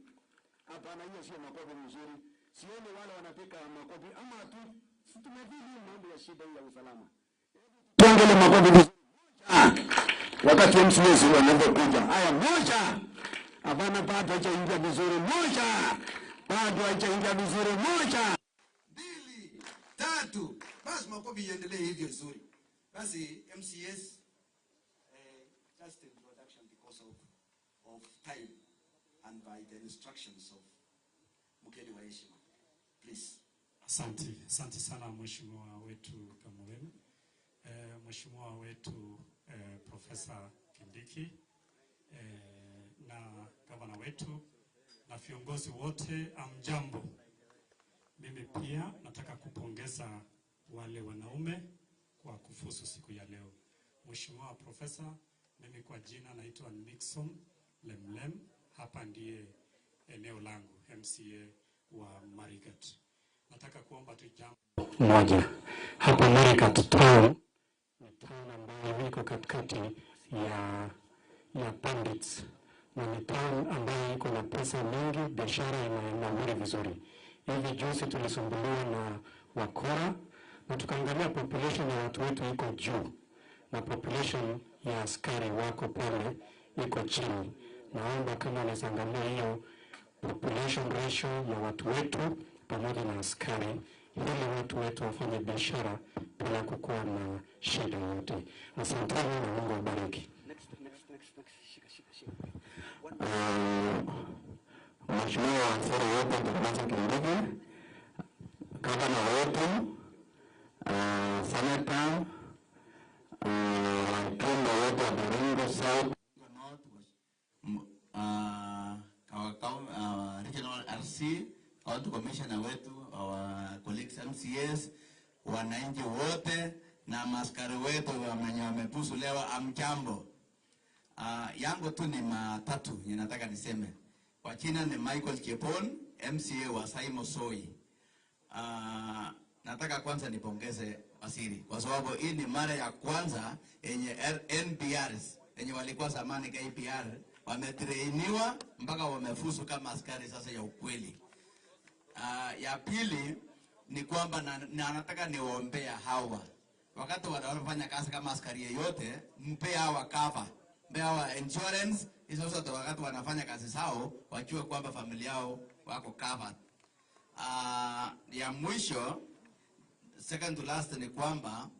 Hapana, hiyo sio makofi mzuri. Sioni wale wanapika makofi ama tu tumevili mambo ya shida ya usalama. Tuongele makofi vizuri. Wakati MCS wanapokuja. Haya moja. Hapana, bado hajaingia vizuri. Moja. Bado hajaingia vizuri. Moja. 2, 3. Basi makofi iendelee hivyo vizuri. Basi MCS just introduction because of time and by the instructions of mgeni wa heshima. Please. Asante sana mheshimiwa wetu Kamwenu. Mheshimiwa wetu Profesa Kindiki na gavana wetu na viongozi wote, amjambo. Mimi pia nataka kupongeza wale wanaume kwa kufuzu siku ya leo. Mheshimiwa Profesa, mimi kwa jina naitwa Nixon Lemlem, hapa ndiye eneo langu, MCA wa Marigat. Nataka kuomba tu jambo moja. Hapa Marigat town ni town ambayo iko katikati ya Bandits. Na ni town ambayo iko na pesa mingi, biashara inanawiri vizuri. Hivi juzi tulisumbuliwa na wakora na tukaangalia population ya watu wetu iko juu na population ya askari wako pale iko chini. Naomba kama unaangalia hiyo population ratio ya watu wetu pamoja na askari, ili watu wetu wafanye biashara bila kukuwa na shida yote. Asanteni na Mungu awabariki. Mheshimiwa waziri wetu Profesa Kindiki, gavana wetu, seneta, wajumbe wetu wa Baringo South, regional RC, county commissioner wetu, our colleagues MCS, wananchi wote na maskari wetu wamepusu leo, amjambo. Yangu tu ni matatu ninataka niseme. Kwa jina ni Michael Chepon, MCA wa Saimo Soi. Nataka kwanza nipongeze waziri kwa sababu hii ni mara ya kwanza yenye NPRs yenye walikuwa zamani KPR wametrainiwa mpaka wamefuzu kama askari sasa ya ukweli. Ya pili ni kwamba na nataka niwaombea hawa wakati wanafanya kazi kama askari yeyote, mpe hawa cover, mpe hawa insurance hizo zote wakati wanafanya kazi zao, wajue kwamba familia yao wako covered. Ya mwisho, second to last, ni kwamba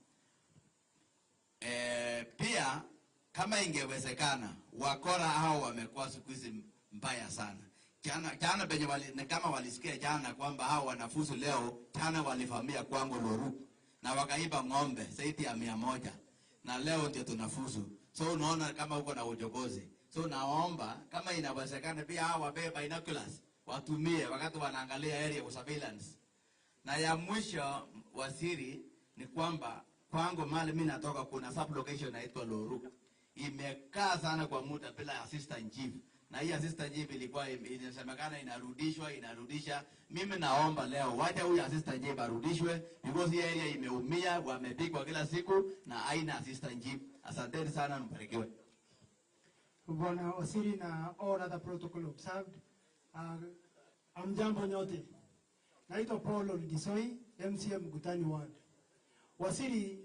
pia kama ingewezekana wakora hao wamekuwa siku hizi mbaya sana. Jana penye kama walisikia jana kwamba hao wanafuzu leo, jana walivamia kwangu Loru na wakaiba ng'ombe zaidi ya 100 na leo ndio tunafuzu. So unaona kama uko na ujogozi. So naomba kama inawezekana pia hao wabeba binoculars watumie wakati wanaangalia area of surveillance. Na ya mwisho waziri ni kwamba kwangu mali mimi natoka kuna sub location inaitwa Loru. Imekaa sana kwa muda bila assistant chief. Na hii assistant chief ilikuwa inasemekana inarudisha. Mimi naomba leo wacha huyu assistant chief arudishwe because hii area imeumia, wamepigwa kila siku na haina assistant chief. Asanteni sana, mbarikiwe. Bwana waziri na all other protocol observed. Amjambo nyote. Naitwa Paul Olidisoi, MCM Mkutani Ward. Waziri,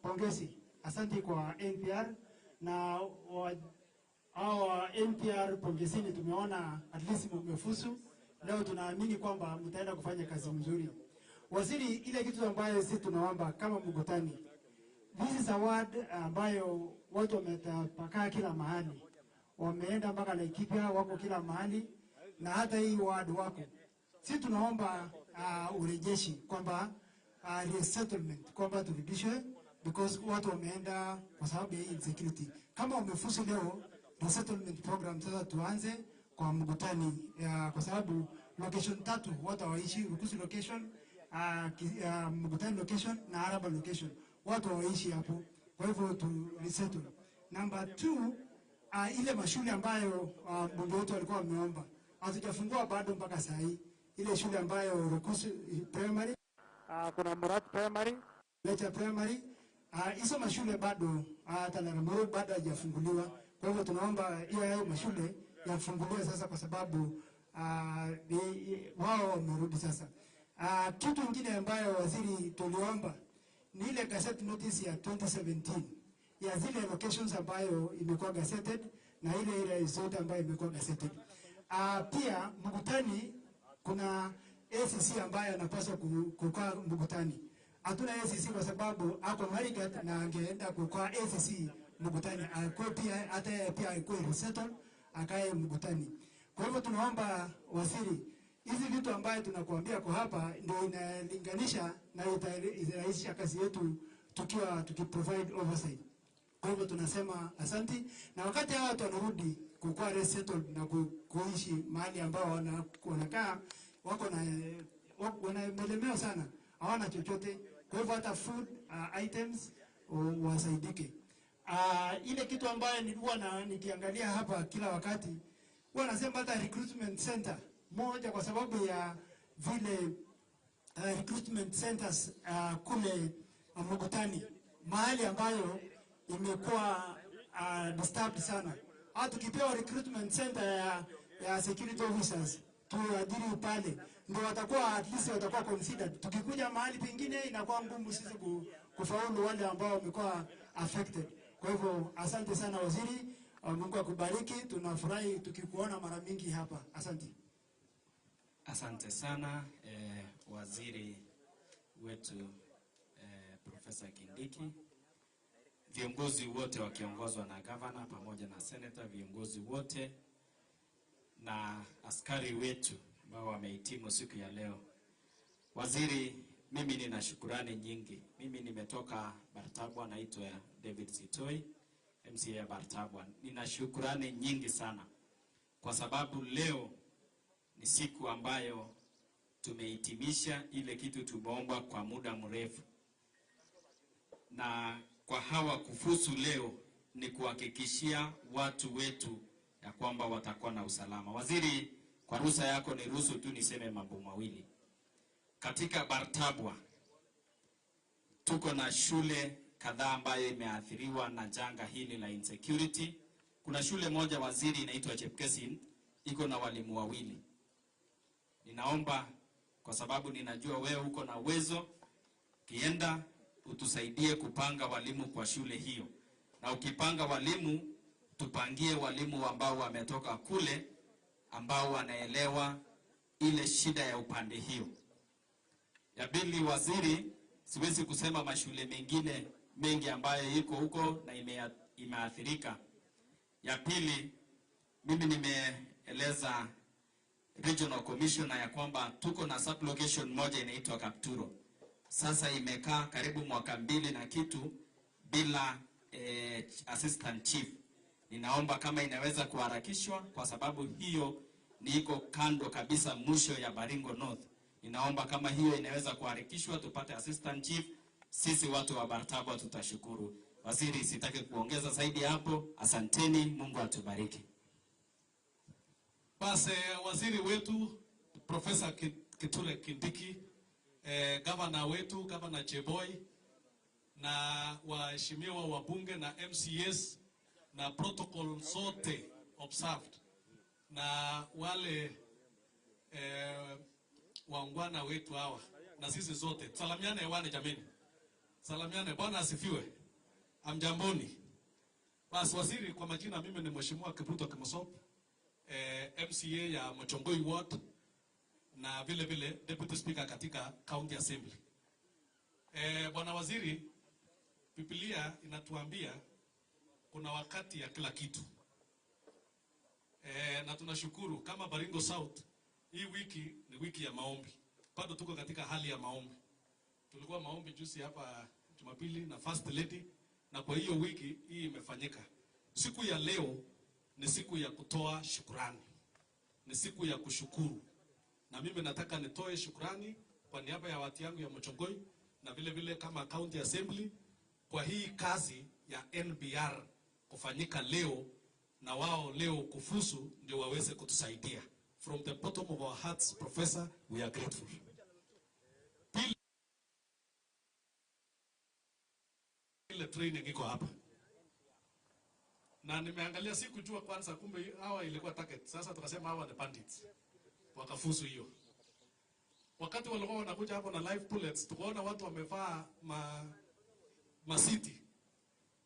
pongezi. Asante kwa NPR na our NPR pongezini, tumeona at least mmefuzu. Leo tunaamini kwamba mtaenda kufanya kazi nzuri. Waziri, ile kitu ambayo sisi tunaomba kama Mkutani, this is a ward ambayo watu wametapakaa kila mahali. Wameenda mpaka Laikipia, wako kila mahali na hata hii ward wako. Sisi tunaomba urejeshi kwamba resettlement kwamba turudishwe because watu wameenda kwa sababu ya insecurity. Kama umefusu leo resettlement program, sasa tuanze kwa Mugutani kwa sababu location 3 watu waishi Rukusu location, Mugutani location na Araba location. Watu waishi hapo. Kwa hivyo tu resettle. Number 2, ile mashule ambayo mbunge wetu walikuwa wameomba hatujafungua bado mpaka saa hii. Ile shule ambayo Rukusu primary, kuna Murat primary, Lecha primary, hizo mashule bado hata na Ramoro bado hajafunguliwa. Kwa hivyo tunaomba hiyo mashule yafunguliwe sasa kwa sababu wao wamerudi sasa. Kitu kingine ambayo waziri tuliomba ni ile gazette notice ya 2017 ya zile locations ambayo imekuwa gazetted na ile zote ambayo imekuwa gazetted. Pia Mugutani kuna ACC ambayo anapaswa kukaa Mugutani. Hatuna ACC kwa sababu ako Marigat na angeenda kukaa ACC Mugutani. Kwa pia hata pia alikuwa resettle akae Mugutani. Kwa hivyo tunaomba waziri, hizi vitu ambayo tunakuambia kwa hapa ndio inalinganisha na itarahisisha kazi yetu tukiprovide oversight. Kwa hivyo tunasema asanti, na wakati hawa watu wanarudi kukuwa resettled na kuishi mahali ambao wanakaa wako na wanaelemewa sana, hawana chochote. Kwa hivyo hata food items wasaidike. Ile kitu ambayo nilikuwa nikiangalia hapa kila wakati wanasema hata recruitment center moja, kwa sababu ya vile recruitment centers kule Mugutani mahali ambayo imekuwa disturbed sana. Hata tukipewa recruitment center ya security officers tuadhiri pale, ndio watakuwa at least watakuwa considered. Tukikuja mahali pengine inakuwa ngumu sisi kufaulu wale ambao wamekuwa affected. Kwa hivyo asante sana waziri, Mungu akubariki, tunafurahi tukikuona mara mingi hapa. Asante. Asante sana waziri wetu Profesa Kindiki, viongozi wote wakiongozwa na governor pamoja na senator, viongozi wote na askari wetu ambao wamehitimu siku ya leo. Waziri, mimi nina shukrani nyingi. Mimi nimetoka Bartabwa, naitwa David Sitoi, MCA ya Bartabwa. Nina shukrani nyingi sana kwa sababu leo ni siku ambayo tumehitimisha ile kitu tumeomba kwa muda mrefu. Na kwa hawa kufusu leo ni kuhakikishia watu wetu ya kwamba watakuwa na usalama. Waziri, kwa ruhusa yako ni ruhusu tu niseme mambo mawili. Katika Bartabwa tuko na shule kadhaa ambayo imeathiriwa na janga hili la insecurity. Kuna shule moja waziri inaitwa Chepkesin, iko na walimu 2. Ninaomba kwa sababu ninajua wewe uko na uwezo, kienda utusaidie kupanga walimu kwa shule hiyo. Na ukipanga walimu, tupangie walimu ambao wametoka kule ambao wanaelewa ile shida ya upande hiyo. Ya pili waziri, siwezi kusema mashule mengine mengi ambayo iko huko na imeathirika. Ya pili, mimi nimeeleza regional commissioner ya kwamba tuko na sub location moja inaitwa Kapturo. Sasa imekaa karibu mwaka 2 na kitu bila assistant chief. Ninaomba kama inaweza kuharakishwa kwa sababu hiyo ni iko kando kabisa mwisho ya Baringo North. Ninaomba kama hiyo inaweza kuharakishwa tupate assistant chief, sisi watu wa Bartabwa tutashukuru. Waziri, sitaki kuongeza zaidi hapo. Asanteni, Mungu atubariki. Basi waziri wetu Profesa Kithure Kindiki, governor wetu, Governor Cheboy, na waheshimiwa wabunge na MCS na protocol zote observed, na wale waungwana wetu hawa na sisi zote salamiane wane jameni. Salamiane, Bwana asifiwe. Amjamboni. Basi waziri, kwa majina mimi ni Mheshimiwa Kipruto Kimosop, MCA ya Mochongoi Ward na vile vile Deputy Speaker katika County Assembly. Bwana waziri, Biblia inatuambia kuna wakati ya kila kitu. Na tunashukuru kama Baringo South, hii wiki ni wiki ya maombi. Bado tuko katika hali ya maombi. Tulikuwa maombi juzi hapa Jumapili na First Lady, na kwa hiyo wiki hii imefanyika. Siku ya leo ni siku ya kutoa shukrani. Ni siku ya kushukuru. Na mimi nataka nitoe shukrani kwa niaba ya watu yangu ya Mochongoi na vile vile kama County Assembly kwa hii kazi ya NBR kufanyika leo, na wao leo kufusu ndio waweze kutusaidia. From the bottom of our hearts, Professor, we are grateful. Ile training iko hapa. Na nimeangalia sikujua kwanza, kumbe hawa ilikuwa target. Sasa tukasema hawa ni bandits. Wakafusu hiyo. Wakati walikuwa wanakuja hapo na live bullets, tukaona watu wamevaa masiti.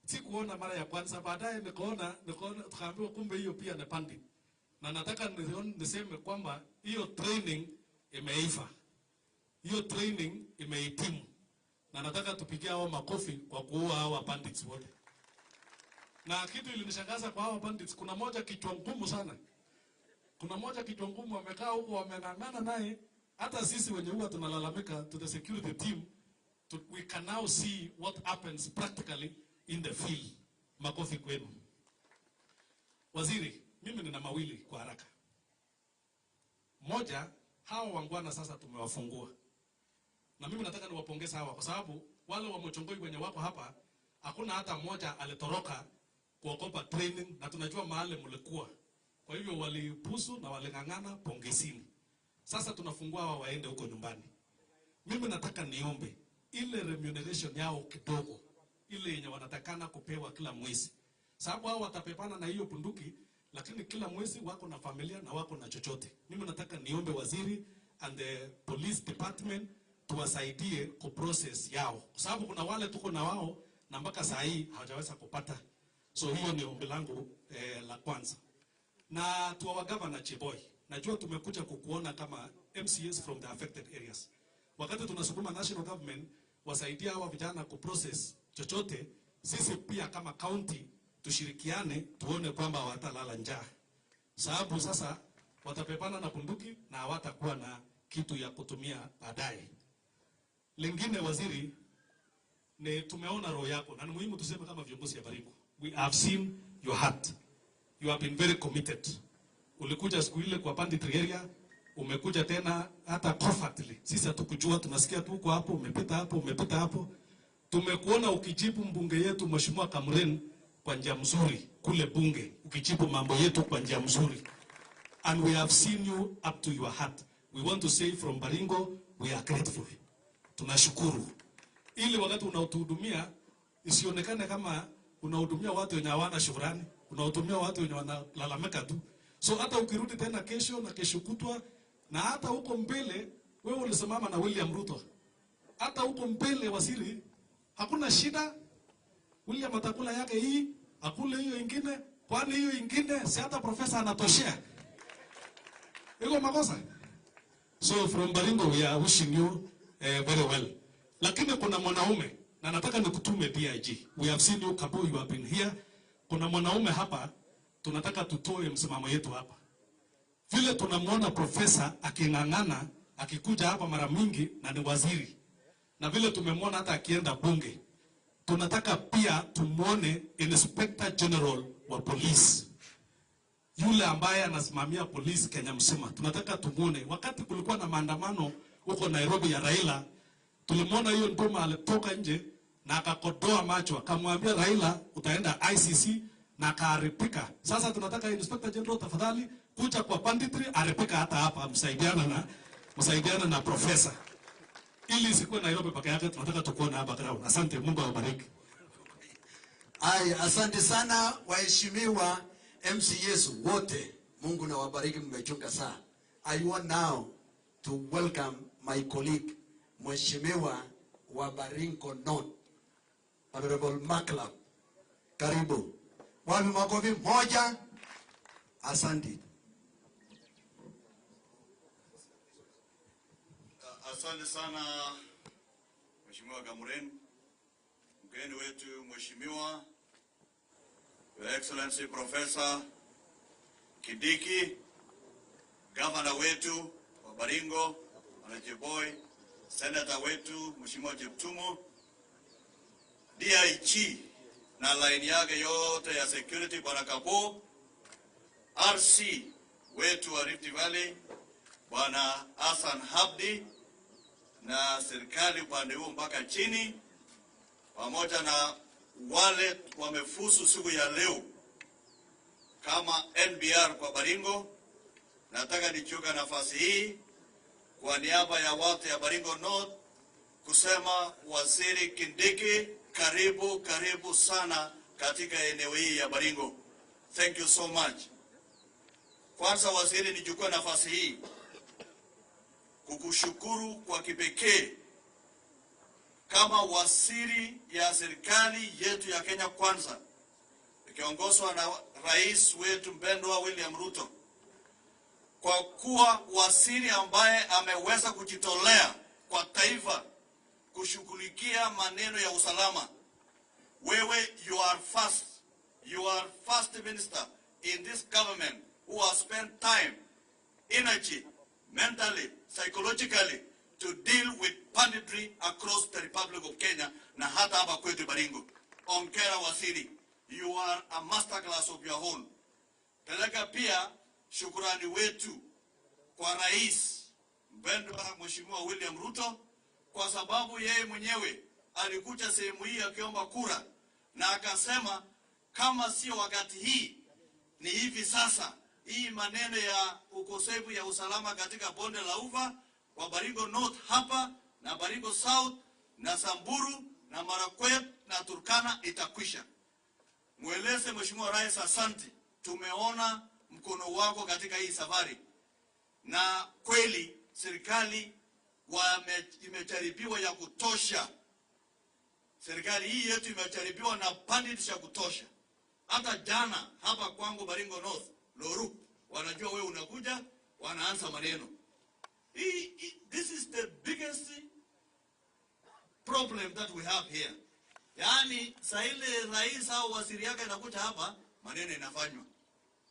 Sikuona mara ya kwanza, baadaye nikaona tukaambiwa kumbe hiyo pia ni bandit. Na nataka niseme kwamba hiyo training imeiva. Hiyo training imehitimu. Na nataka tupigie hao makofi kwa kuua hao bandits wote. Na kitu ilinishangaza kwa hao bandits, kuna moja kichwa ngumu sana. Kuna moja kichwa ngumu wamekaa huko wamenangana naye. Hata sisi wenye huwa tunalalamika to the security team, we can now see what happens practically in the field. Makofi kwenu. Waziri, mimi nina mawili kwa haraka. Moja, hao wangwana sasa tumewafungua. Na mimi nataka niwapongeze hawa kwa sababu wale wa Mochongoi wenye wako hapa, hakuna hata mmoja alitoroka kuokopa training, na tunajua mahali mlikuwa. Kwa hivyo walipusu na walingangana, pongezini. Sasa tunafungua hawa waende huko nyumbani. Mimi nataka niombe ile remuneration yao kidogo, ile yenye wanatakana kupewa kila mwezi. Sababu hao watapepana na hiyo bunduki, lakini kila mwezi wako na familia na wako na chochote. Mimi nataka niombe waziri and the police department tuwasaidie ku process yao. Sababu kuna wale tuko na wao na mpaka saa hii hawajaweza kupata. So hiyo ni ombi langu la kwanza. Na tuwa governor Cheboy, najua tumekuja kukuona kama MCS from the affected areas. Wakati tunasukuma national government wasaidia hawa vijana ku process chochote, sisi pia kama county tushirikiane tuone kwamba hawatalala njaa. Sababu sasa watapepana na bunduki na hawatakuwa na kitu ya kutumia baadaye. Lingine waziri, ni tumeona roho yako na ni muhimu tuseme kama viongozi ya Baringo. We have seen your heart. You have been very committed. Ulikuja siku ile kwa banditry area, umekuja tena hata comfortably. Sisi hatukujua, tunasikia tu uko hapo, umepita hapo, umepita hapo. Tumekuona ukijibu mbunge yetu Mheshimiwa Kamren kwa njia mzuri kule bunge, ukijibu mambo yetu kwa njia mzuri. And we have seen you up to your heart. We want to say from Baringo, we are grateful. Tunashukuru. Ili wakati unautuhudumia isionekane kama unahudumia watu wenye hawana shukrani, unahudumia watu wenye wanalalamika tu. So hata ukirudi tena kesho na kesho kutwa na hata huko mbele, wewe ulisimama na William Ruto. Hata huko mbele waziri, hakuna shida. William atakula yake hii, akule hiyo ingine, kwani hiyo ingine si hata profesa anatoshea. Iko makosa. So from Baringo we are wishing you very well. Lakini kuna mwanaume na nataka nikutume DIG. We have seen you Kabu, you have been here. Kuna mwanaume hapa tunataka tutoe msimamo yetu hapa. Vile tunamwona profesa akingangana akikuja hapa mara mingi na ni waziri. Na vile tumemwona hata akienda bunge. Tunataka pia tumuone Inspector General wa police. Yule ambaye anasimamia polisi Kenya mzima. Tunataka tumuone. Wakati kulikuwa na maandamano huko Nairobi ya Raila, tulimwona hiyo ndoma alitoka nje na akakodoa macho, akamwambia Raila utaenda ICC na akaaripika. Sasa tunataka Inspector General tafadhali kuja kwa banditry aripika hata hapa, msaidiana na profesa. Ili isikuwe Nairobi peke yake, tunataka tukuone hapa ground. Asante, Mungu awabariki. Asante sana waheshimiwa MCS wote. Mungu na wabariki, mmechunga sana. I want now to welcome my colleague Mheshimiwa wa Baringo North, Honorable Makla. Karibu. Wapi makofi moja. Asante. Asante sana Mheshimiwa Kamren, mgeni wetu Mheshimiwa Your Excellency Professor Kindiki, Governor wetu wa Baringo, Bwana Jeboy, Senator wetu Mheshimiwa Jeptumo, DIG na line yake yote ya security bwana Kapo, RC wetu wa Rift Valley bwana Hassan Habdi, na serikali upande huo mpaka chini, pamoja na wale wamefusu siku ya leo kama NBR kwa Baringo. Nataka nichukue nafasi hii kwa niaba ya watu ya Baringo North kusema Waziri Kindiki, karibu sana katika eneo hii ya Baringo. Thank you so much. Kwanza waziri, nichukue nafasi hii kukushukuru kwa kipekee kama waziri ya serikali yetu ya Kenya Kwanza, ikiongozwa na rais wetu mpendwa William Ruto, kwa kuwa waziri ambaye ameweza kujitolea kwa taifa kushughulikia maneno ya usalama. Wewe you are first minister in this government who has spent time, energy, mentally, psychologically to deal with banditry across the Republic of Kenya na hata hapa kwetu Baringo. Ongera waziri, you are a masterclass of your own. Peleka pia shukrani wetu kwa rais mpendwa Mheshimiwa William Ruto, kwa sababu yeye mwenyewe alikuja sehemu hii akiomba kura na akasema kama sio wakati hii ni hivi sasa. Hii maneno ya ukosefu ya usalama katika bonde la Ufa wa Baringo North hapa na Baringo South na Samburu na Marakwet na Turkana itakwisha. Mweleze Mheshimiwa Rais asante, tumeona mkono wako katika hii safari, na kweli serikali imejaribiwa ya kutosha. Serikali hii yetu imejaribiwa na bandits ya kutosha. Hata jana hapa kwangu Baringo North, Loru, wanajua wewe unakuja, wanaanza maneno. This is the biggest problem that we have here. Yaani saile rais au waziri yake anakuja hapa, maneno inafanywa.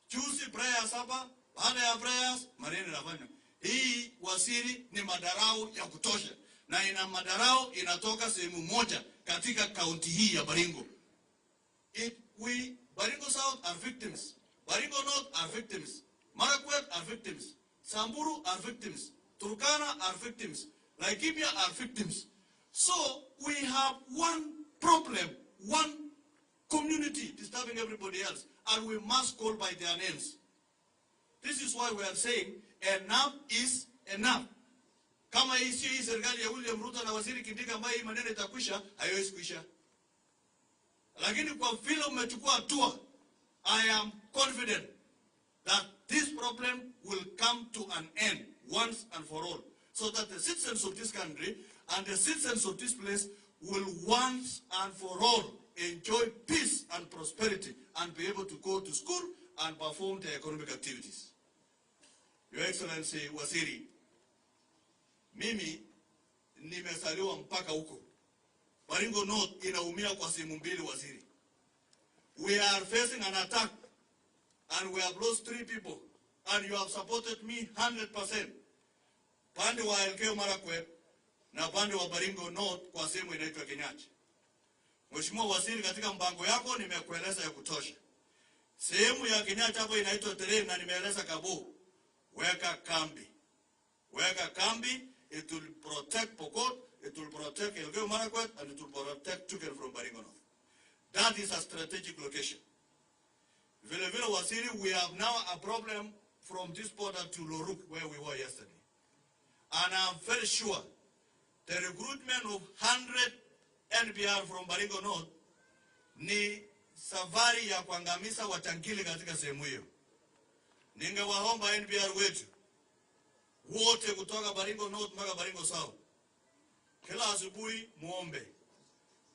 Juzi prayers hapa, baada ya prayers maneno inafanywa. Hii waziri ni madarau ya kutosha, na ina madarau inatoka sehemu moja katika kaunti hii ya Baringo. Baringo South are victims, Baringo North are victims, Marakwet are victims, Samburu are victims, Turkana are victims, Laikipia are victims. So we have one problem, one community disturbing everybody else, and we must call by their names. This is why we are saying enough is enough. Kama hii serikali ya William Ruto na waziri Kindiki ambaye hii maneno itakwisha, haiwezi kuisha. Lakini kwa vile umechukua hatua, I am confident that this problem will come to an end once and for all, so that the citizens of this country and the citizens of this place will once and for all enjoy peace and prosperity and be able to go to school and perform their economic activities. Your Excellency Waziri, mimi nimesaliwa mpaka huko. Baringo North inaumia kwa sehemu mbili waziri. We are facing an attack and we have lost 3 people, and you have supported me 100%. Pande wa Elgeyo Marakwet na pande wa Baringo North kwa sehemu inaitwa Kinyachi. Mheshimiwa Waziri, katika mpango yako nimekueleza ya kutosha. Sehemu ya Kinyachi hapo inaitwa Terrain na nimeeleza Kabo. Weka kambi. Weka kambi, it will protect Pokot, it will protect Elgeyo Marakwet, and it will protect children from Baringo North. That is a strategic location. Vile vile waziri, we have now a problem from this border to Loruk where we were yesterday. And I'm very sure the recruitment of 100 NBR from Baringo North ni safari ya kuangamiza watangili katika sehemu hiyo. Ningewaomba NBR wetu wote kutoka Baringo North mpaka Baringo South, kila asubuhi muombe,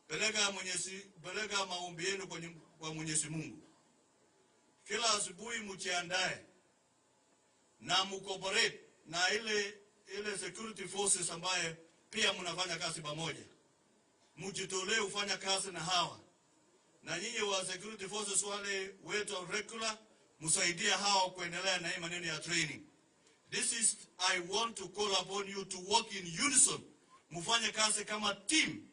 peleka maombi yenu kwa Mwenyezi Mungu. Kila asubuhi mjiandae na mcooperate na ile security forces ambaye pia mnafanya kazi pamoja. Mjitolee ufanya kazi na hawa. Na nyinyi wa security forces wale wetu regular, msaidia hawa kuendelea na hii maneno ya training. I want to call upon you to work in unison. Mufanye kazi kama team.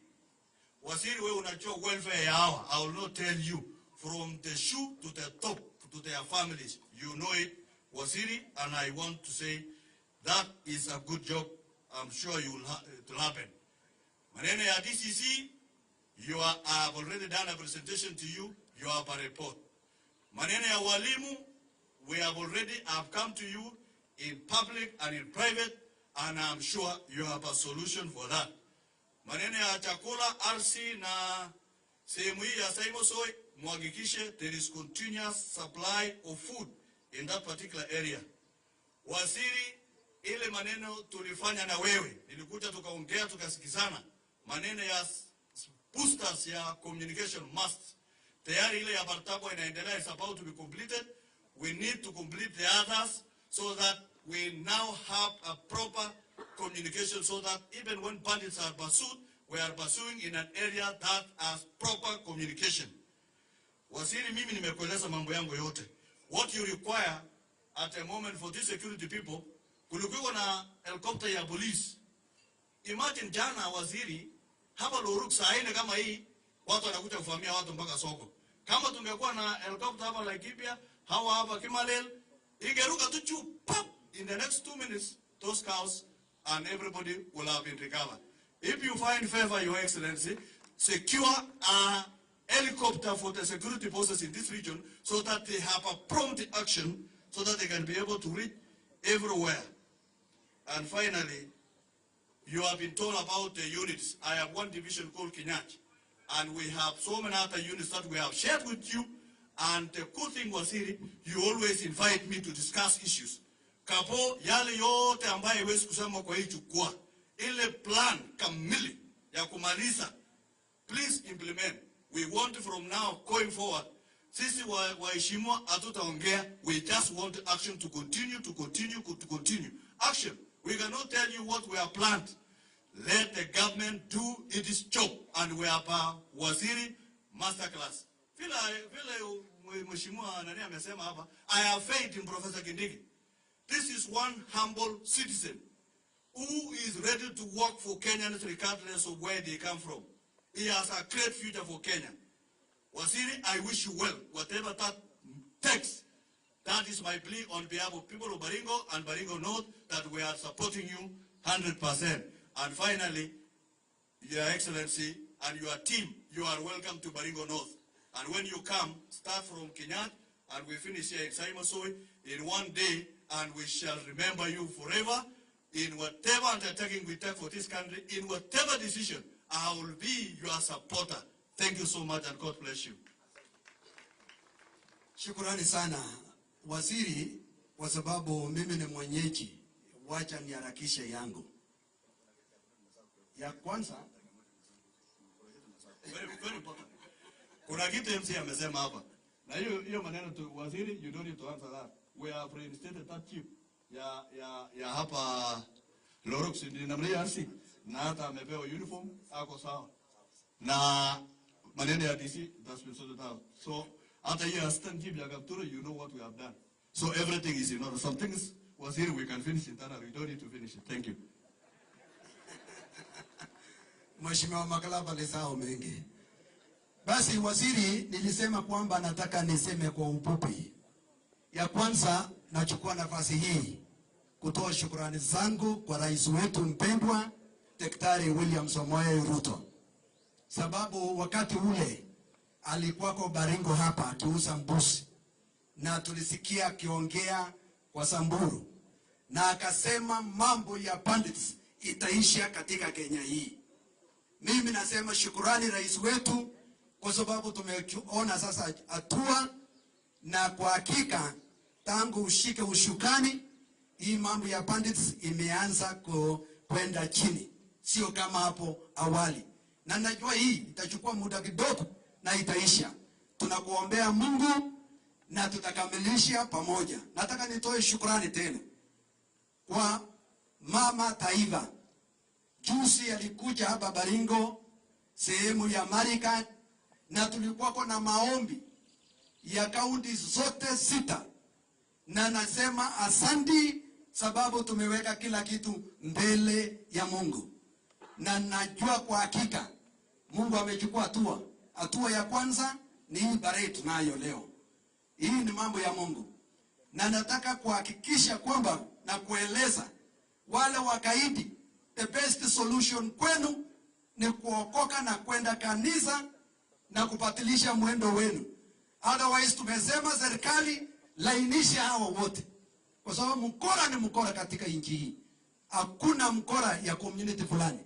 Waziri wewe unajua welfare ya hawa. I will not tell you from the shoe to the top to their families. You know it, Waziri, and I want to say that is a good job. I'm sure it will happen. Maneno ya DCC, I have already done a presentation to you. You have a report. Maneno ya walimu, we have come to you in public and in private, and I'm sure you have a solution for that. Maneno ya chakula, RC na sehemu hii ya Saimosoi, muhakikishe there is continuous supply of food in that particular area. Waziri, ile maneno tulifanya na wewe, nilikuja tukaongea tukasikizana, maneno ya boosters ya communication must. Tayari ile ya Bartabo inaendelea, is about to be completed. We need to complete the others so that we now have a proper communication, so that even when bandits are pursued, we are pursuing in an area that has proper communication. Waziri, mimi nimekueleza mambo yangu yote. What you require at a moment for these security people, kulikuwa na helicopter ya police. Imagine jana Waziri, hapa Loruk saa 4 kama hii, watu wanakuja kufahamia watu mpaka soko. Kama tungekuwa na helicopter hapa Laikipia, hawa hapa Kimalel, ingeruka tu chu, pop, in the next 2 minutes, those cows and everybody will have been recovered. If you find favor, Your Excellency, secure a helicopter for the security forces in this region so that they have a prompt action so that they can be able to reach everywhere. And finally, you have been told about the units. I have one division called Kinyach, and we have so many other units that we have shared with you. And the cool thing was here, you always invite me to discuss issues. Kapo yale yote ambaye huwezi kusema kwa hii jukwaa, ile plan kamili ya kumaliza, please implement. We want from now going forward, sisi waheshimiwa hatutaongea, we just want action to continue. Action. We cannot tell you what we have planned. Let the government do its job, and we have a Waziri masterclass. Vile mheshimiwa nani amesema hapa, I have faith in Professor Kindiki. This is one humble citizen who is ready to work for Kenyans regardless of where they come from. He has a great future for Kenya. Waziri, I wish you well, whatever that takes. That is my plea on behalf of people of Baringo and Baringo North, that we are supporting you 100%. And finally, Your Excellency and your team, you are welcome to Baringo North. And when you come, start from Kinyat, and we finish here in Saimosoi in one day, and we shall remember you forever. In whatever undertaking we take for this country, in whatever decision, I will be your supporter. Thank you so much, and God bless you. Shukrani sana Waziri, kwa sababu mimi ni mwenyeji, wacha niharakishe yangu. Ya kwanza, very important. Kuna kitu MC amesema hapa. Na hiyo maneno tu Waziri, you don't need to answer that. We have reinstated that chief ya hapa Loruk namna RC, na hata amepewa uniform, ako sawa. Na maneno ya DC, that's been sorted out. So after you assistant chief ya Kaptura, you know what we have done. So everything is in order. Some things Waziri, we can finish internally. We don't need to finish it. Thank you. Mheshimiwa Makalaba lisao mengi. Basi Waziri, nilisema kwamba nataka niseme kwa ufupi. Ya kwanza, nachukua nafasi hii kutoa shukrani zangu kwa rais wetu mpendwa Daktari William Samoei Ruto. Sababu wakati ule alikuwa kwa Baringo hapa akiuza mbuzi, na tulisikia akiongea kwa Samburu, na akasema mambo ya bandits itaisha katika Kenya hii. Mimi nasema shukrani rais wetu, kwa sababu tumeona sasa hatua, na kwa hakika tangu ushike ushukani, hii mambo ya bandits imeanza kwenda chini, sio kama hapo awali. Na najua hii itachukua muda kidogo na itaisha. Tunakuombea Mungu na tutakamilisha pamoja. Nataka nitoe shukrani tena kwa Mama Taifa. Juzi alikuja hapa Baringo, sehemu ya Marika, na tulikuwa na maombi ya kaunti zote 6. Na nasema asanti, sababu tumeweka kila kitu mbele ya Mungu. Na najua kwa hakika Mungu amechukua hatua. Hatua ya kwanza ni hii bare tunayo leo. Hii ni mambo ya Mungu. Na nataka kuhakikisha kwamba na kueleza wale wakaidi, the best solution kwenu ni kuokoka na kwenda kanisa na kubatilisha mwendo wenu. Otherwise tumesema serikali lainisha hao wote. Kwa sababu mkora ni mkora katika nchi hii. Hakuna mkora ya community fulani.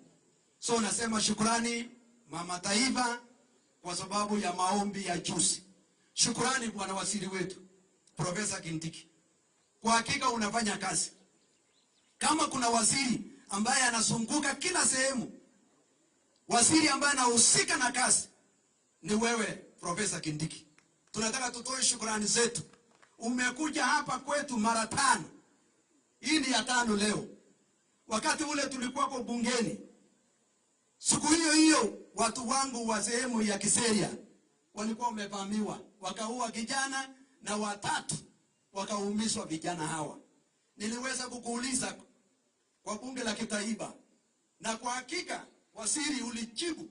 So nasema shukrani Mama Taifa kwa sababu ya maombi ya juzi. Shukrani bwana waziri wetu Profesa Kindiki. Kwa hakika unafanya kazi. Kama kuna waziri ambaye anazunguka kila sehemu, waziri ambaye anahusika na kazi ni wewe Profesa Kindiki. Tunataka tutoe shukrani zetu. Umekuja hapa kwetu mara 5. Hii ni ya 5 leo. Wakati ule tulikuwa kwa bungeni, siku hiyo watu wangu wa sehemu ya Kiseria walikuwa wamevamiwa, wakaua kijana na 3 wakaumizwa vijana hawa. Niliweza kukuuliza kwa bunge la kitaifa, na kwa hakika waziri ulijibu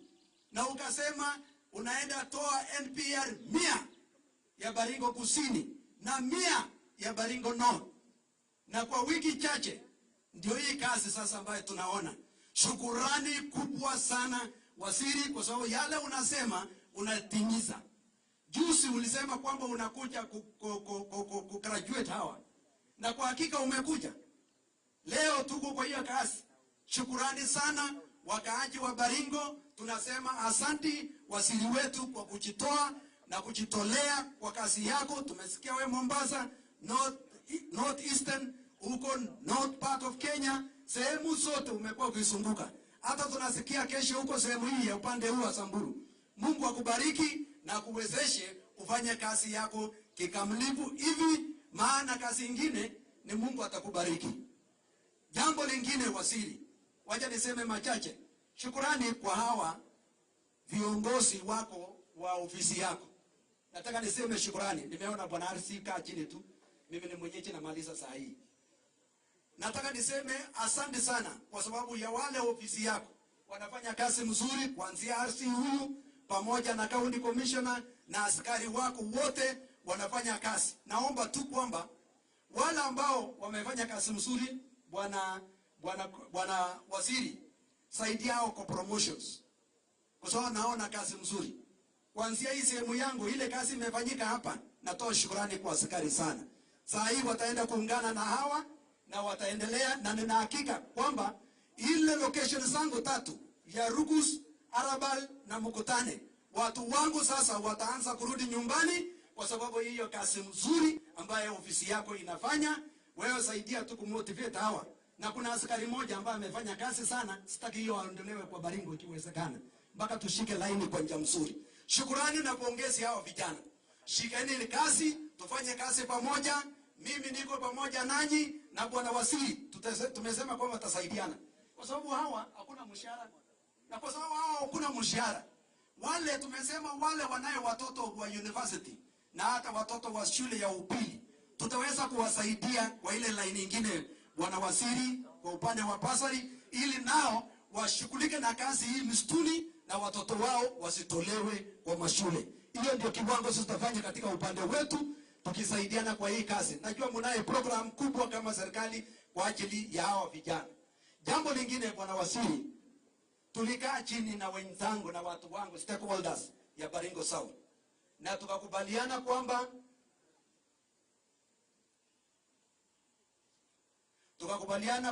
na ukasema unaenda toa NPR 100 ya Baringo Kusini na 100 ya Baringo North. Na kwa wiki chache ndio hii kazi sasa ambayo tunaona. Shukurani kubwa sana waziri, kwa sababu yale unasema unatimiza. Juzi ulisema kwamba unakuja kugraduate hawa, na kwa hakika umekuja. Leo tuko kwa hiyo kazi. Shukurani sana wakaaji wa Baringo. Tunasema asanti waziri wetu kwa kujitoa na kujitolea kwa kazi yako. Tumesikia we Mombasa, North Eastern, uko North part of Kenya, sehemu zote umekuwa ukizunguka. Hata tunasikia kesho huko sehemu hii ya upande huu wa Samburu. Mungu akubariki na kuwezeshe ufanye kazi yako kikamilifu hivi, maana kazi nyingine ni Mungu atakubariki. Jambo lingine waziri, wacha niseme machache. Shukrani kwa hawa viongozi wako wa ofisi yako. Nataka niseme shukrani. Nimeona bwana RC kaa chini tu. Mimi ni mwenyeji na maliza saa hii. Nataka niseme asante sana kwa sababu ya wale ofisi yako wanafanya kazi mzuri, kuanzia RC huyu pamoja na county commissioner na askari wako wote wanafanya kazi. Naomba tu kwamba wale ambao wamefanya kazi mzuri, bwana waziri, saidia hao kwa promotions. Kwa sababu naona kazi mzuri. Kuanzia hii sehemu yangu ile kazi imefanyika hapa, natoa shukrani kwa askari sana. Saa hii wataenda kuungana na hawa na wataendelea, na nina hakika kwamba ile location zangu 3 ya Rugus, Arabal na Mukutane, watu wangu sasa wataanza kurudi nyumbani kwa sababu hiyo kazi mzuri ambayo ofisi yako inafanya. Wewe saidia tu kumotivate hawa. Na kuna askari mmoja ambaye amefanya kazi sana, sitaki hiyo aondolewe kwa Baringo ikiwezekana, mpaka tushike laini kwa njia nzuri. Shukrani na pongezi hao vijana. Shikeni kazi, tufanye kazi pamoja. Mimi niko pamoja nanyi na bwana waziri. Tumesema kwamba tutasaidiana. Kwa sababu hawa hakuna mshahara. Na kwa sababu hawa hakuna mshahara, wale tumesema wale wanayo watoto wa university na hata watoto wa shule ya upili, tutaweza kuwasaidia kwa ile line nyingine bwana waziri, kwa upande wa basari, ili nao washughulike na kazi hii msituni na watoto wao wasitolewe kwa mashule. Hiyo ndio kiwango sisi tutafanya katika upande wetu, tukisaidiana kwa hii kazi. Najua mnaye program kubwa kama serikali kwa ajili ya hawa vijana. Jambo lingine bwana waziri, tulikaa chini na wenzangu na watu wangu stakeholders ya Baringo South, na tukakubaliana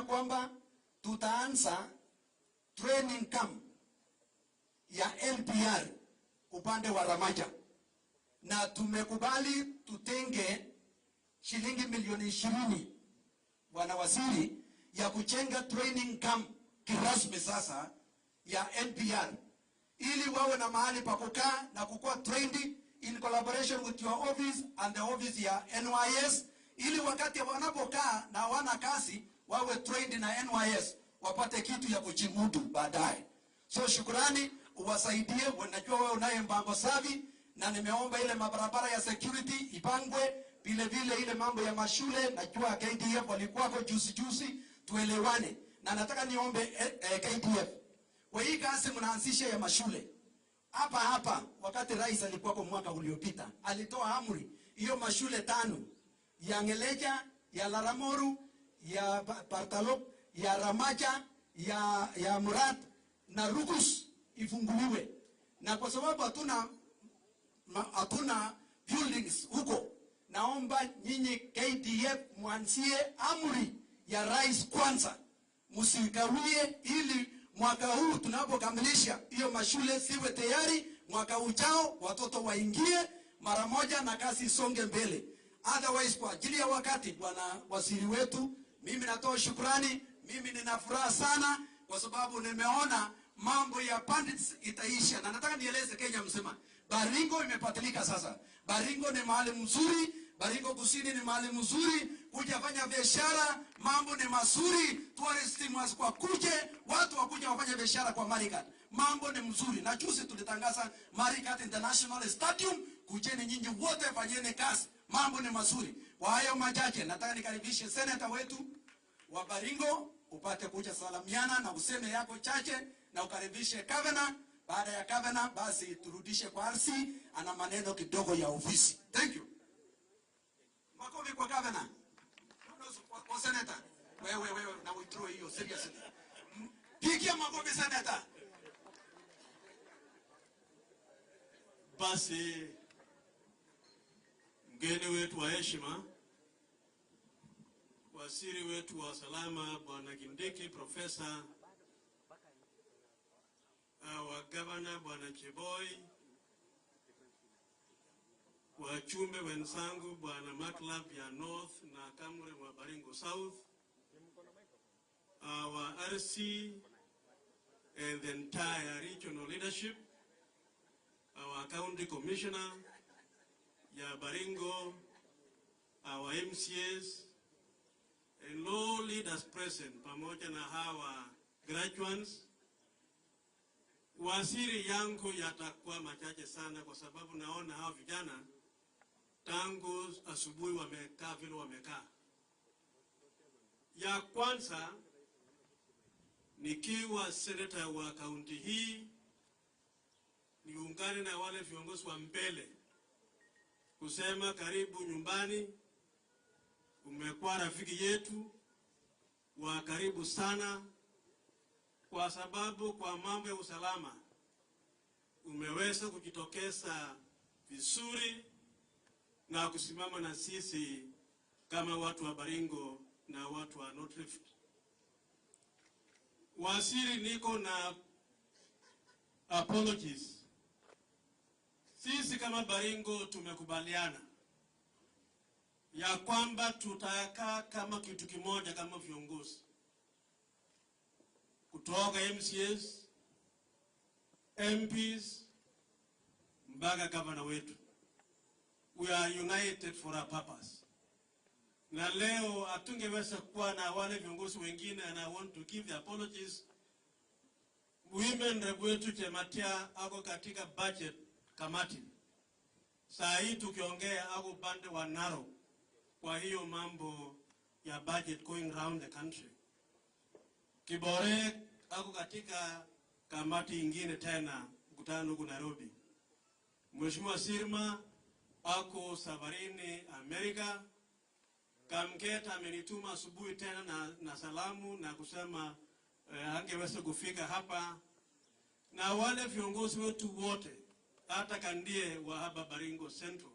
kwamba tutaanza training camp ya NPR upande wa Ramaja, na tumekubali tutenge shilingi milioni 20 bwana waziri ya kujenga training camp kirasmi sasa ya NPR, ili wawe na mahali pa kukaa na kukua trained in collaboration with your office and the office ya NYS, ili wakati wanapokaa na wana kazi wawe trained na NYS, wapate kitu ya kujimudu baadaye. So shukrani, uwasaidie. Najua wewe unaye mpango safi, na nimeomba ile mabarabara ya security ipangwe, vile vile ile mambo ya mashule. Najua KDF walikuwa kwa juzi, tuelewane. Na nataka niombe KDF, kwa hii kazi mnaanzisha ya mashule, hapa wakati rais alikuwa kwa mwaka uliopita alitoa amri hiyo mashule 5 ya Ngeleja, ya Laramoru, ya Partalok, ya Ramaja, ya Murat na Rukus ifunguliwe. Na kwa sababu hatuna buildings huko, naomba nyinyi KDF mwanzie amri ya rais kwanza, msikawie, ili mwaka huu tunapokamilisha hiyo mashule siwe tayari, mwaka ujao watoto waingie mara moja na kazi isonge mbele. Otherwise, kwa ajili ya wakati, bwana waziri wetu, mimi natoa shukrani. Mimi nina furaha sana kwa sababu nimeona mambo ya bandits itaisha, na nataka nieleze Kenya mzima, Baringo imepatilika sasa. Baringo ni mahali mzuri, Baringo Kusini ni mahali mzuri kuja fanya biashara, mambo ni mazuri, tourists kwa kuje, watu wakuja wafanya biashara kwa Marigat. Mambo ni mzuri. Na juzi tulitangaza Marigat International Stadium, kujeni nyinyi wote fanyeni kazi. Mambo ni mazuri. Kwa hayo machache nataka nikaribishe senator wetu wa Baringo upate kuja salamiana na useme yako chache na ukaribishe governor. Baada ya governor basi turudishe kwa RC, ana maneno kidogo ya ofisi. Thank you. Makofi kwa governor. Kwa senator. Wewe na withdraw hiyo seriously. Pigia makofi senator. Basi mgeni wetu wa heshima, waziri wetu wa usalama bwana Kindiki, profesa wa governor bwana Cheboi, wachumbe wenzangu bwana Maklab ya North na Kamre wa Baringo South, our RC and the entire regional leadership, our county commissioner ya Baringo, our MCAs, and all leaders present, pamoja na hawa graduates. Waziri yangu yatakuwa machache sana kwa sababu naona hawa vijana tangu asubuhi wamekaa vile wamekaa. Ya kwanza, nikiwa senator wa kaunti hii, niungane na wale viongozi wa mbele kusema karibu nyumbani. Umekuwa rafiki yetu wa karibu sana, kwa sababu kwa mambo ya usalama umeweza kujitokeza vizuri na kusimama na sisi kama watu wa Baringo na watu wa North Rift. Waziri, niko na apologies. Sisi kama Baringo tumekubaliana ya kwamba tutakaa kama kitu kimoja kama viongozi kutoka MCAs, MPs mpaka governor wetu. We are united for a purpose. Na leo hatungeweza kuwa na wale viongozi wengine, and I want to give the apologies. Women rep wetu Chematia ako katika budget kamati. Saa hii tukiongea ako pande wa Narok kwa hiyo mambo ya budget going around the country. Kibore ako katika kamati ingine tena mkutano huko Nairobi. Mheshimiwa Sirma ako safarini Amerika. Kamketa amenituma asubuhi tena na salamu na kusema angeweza kufika hapa. Na wale viongozi wetu wote, hata kandie wa hapa Baringo Central.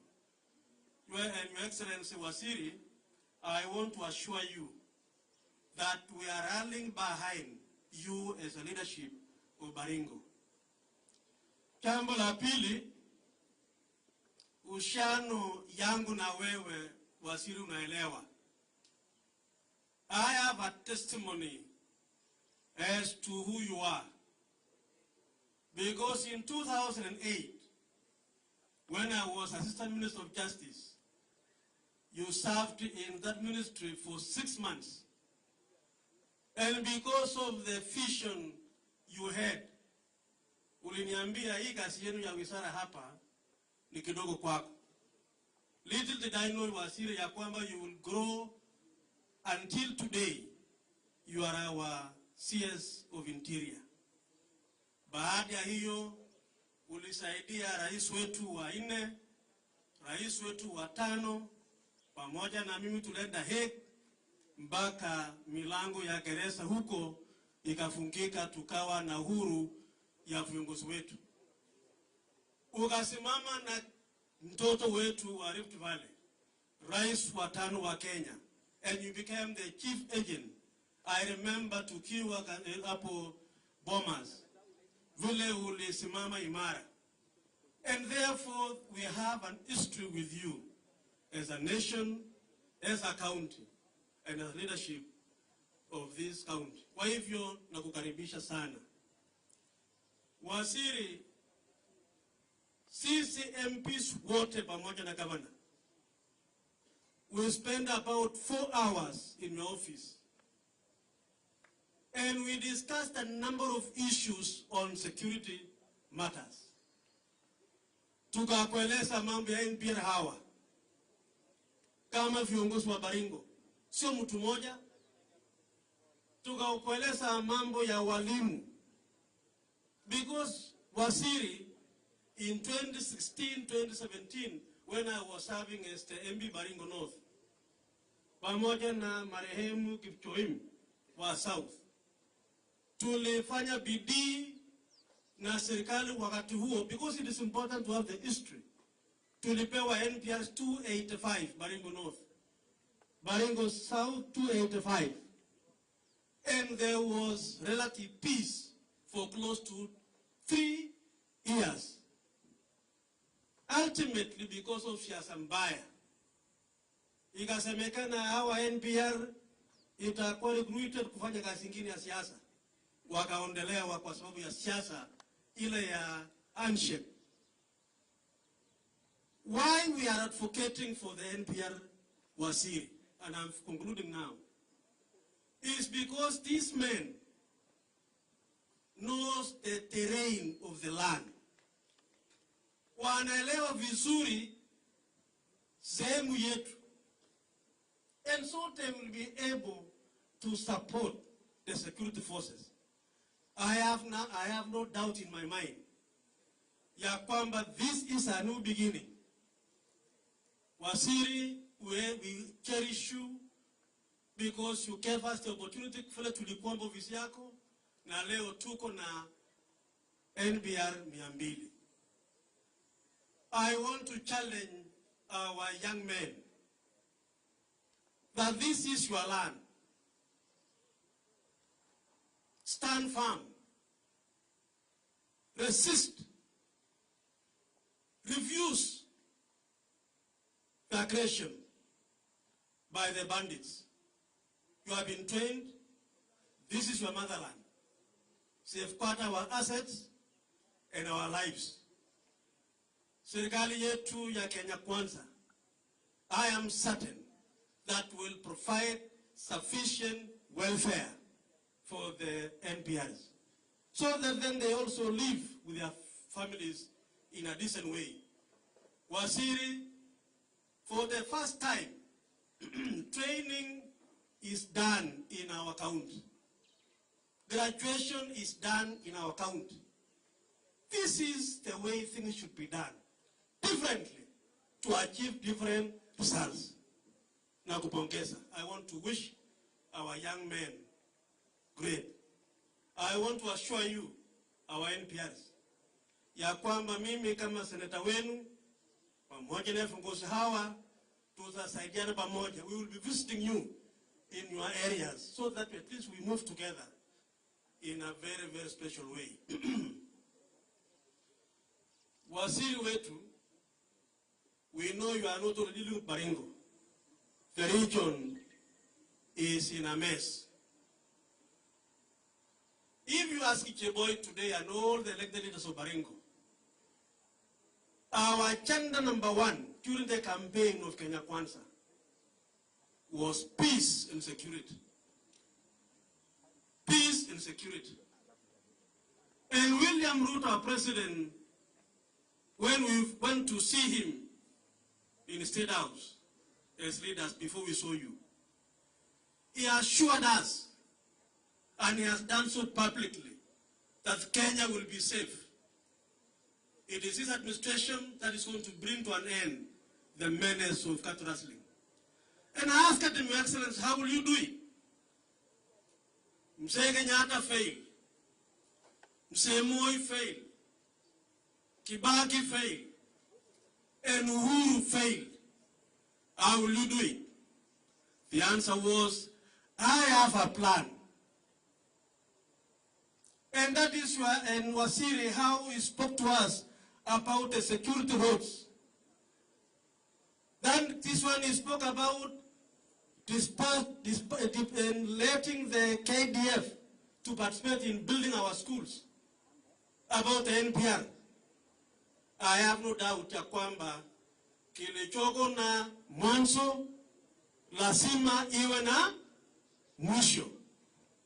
Your Excellency Waziri, I want to assure you that we are rallying behind you as a leadership of Baringo. Jambo la pili, ushano yangu na wewe waziri unaelewa. I have a testimony as to who you are. Because in 2008, when I was Assistant Minister of Justice, you served in that ministry for 6 months. And because of the vision you had, uliniambia hii kazi yenu ya wizara hapa ni kidogo kwako. Little did I know, waziri, ya kwamba you will grow until today. You are our CS of Interior. Baada ya hiyo ulisaidia rais wetu wa 4, rais wetu wa 5, pamoja na mimi tulienda Hague mpaka milango ya gereza huko ikafungika, tukawa na uhuru ya viongozi wetu. Ukasimama na mtoto wetu wa Rift Valley, rais wa 5 wa Kenya, and you became the chief agent. I remember tukiwa hapo Bomas, vile ulisimama imara. And therefore we have an history with you as a nation, as a county, and as leadership of this county. Kwa hivyo nakukaribisha sana. Waziri, sisi MPs wote pamoja na governor, we spend about 4 hours in your office. And we discussed a number of issues on security matters. Tukakueleza mambo ya NPR hawa kama viongozi wa Baringo, sio mtu mmoja. Tukakueleza mambo ya walimu, because waziri, in 2016-2017 when I was serving as the MP Baringo North, pamoja na marehemu Kipchoim wa South, tulifanya bidii na serikali wakati huo, because it is important to have the history. Tulipewa NPRs 285 Baringo North, Baringo South 285, and there was relative peace for close to 3 years. Ultimately, because of siasa mbaya, ikasemekana hawa NPR itakuwa recruited kufanya kazi nyingine ya siasa, wakaondelewa kwa sababu ya siasa ile ya handshake. Why we are advocating for the NPR waziri, and I'm concluding now, is because this man knows the terrain of the land. Wanaelewa vizuri sehemu yetu, and so they will be able to support the security forces. I have no doubt in my mind ya kwamba this is a new beginning. Waziri, we cherish you because you gave us the opportunity kufanya tulikwamba ofisi yako, na leo tuko na NPR 200. I want to challenge our young men that this is your land. Stand firm. Resist. Refuse the aggression by the bandits. You have been trained. This is your motherland. Safeguard our assets and our lives. Serikali yetu ya Kenya Kwanza, I am certain that will provide sufficient welfare for the NPRs, so that then they also live with their families in a decent way. Waziri, for the first time, training is done in our county. Graduation is done in our county. This is the way things should be done, differently, to achieve different results. Nakupongeza. I want to wish our young men great. I want to assure you, our NPRs, ya kwamba mimi kama seneta wenu, pamoja na viongozi hawa, tutasaidiana pamoja. We will be visiting you in your areas so that at least we move together in a very, very special way. Waziri wetu, we know you are not only dealing with Baringo. The region is in a mess. If you ask Icheboy today and all the elected leaders of Baringo, our agenda number 1 during the campaign of Kenya Kwanza was peace and security. Peace and security. And William Ruto, our president, when we went to see him in the State House as leaders before we saw you, he assured us, and he has done so publicly, that Kenya will be safe It is this administration that is going to bring to an end the menace of cattle rustling. And I asked him, Your Excellency, how will you do it? Mzee Kenyatta failed. Mzee Moi failed. Kibaki failed. And Uhuru failed. How will you do it? The answer was, I have a plan. And that is why, and Wasiri, how he spoke to us about the security roads. Then this one he spoke about letting the KDF to participate in building our schools. About the NPR. I have no doubt ya kwamba kilichoko na mwanzo lazima iwe na mwisho.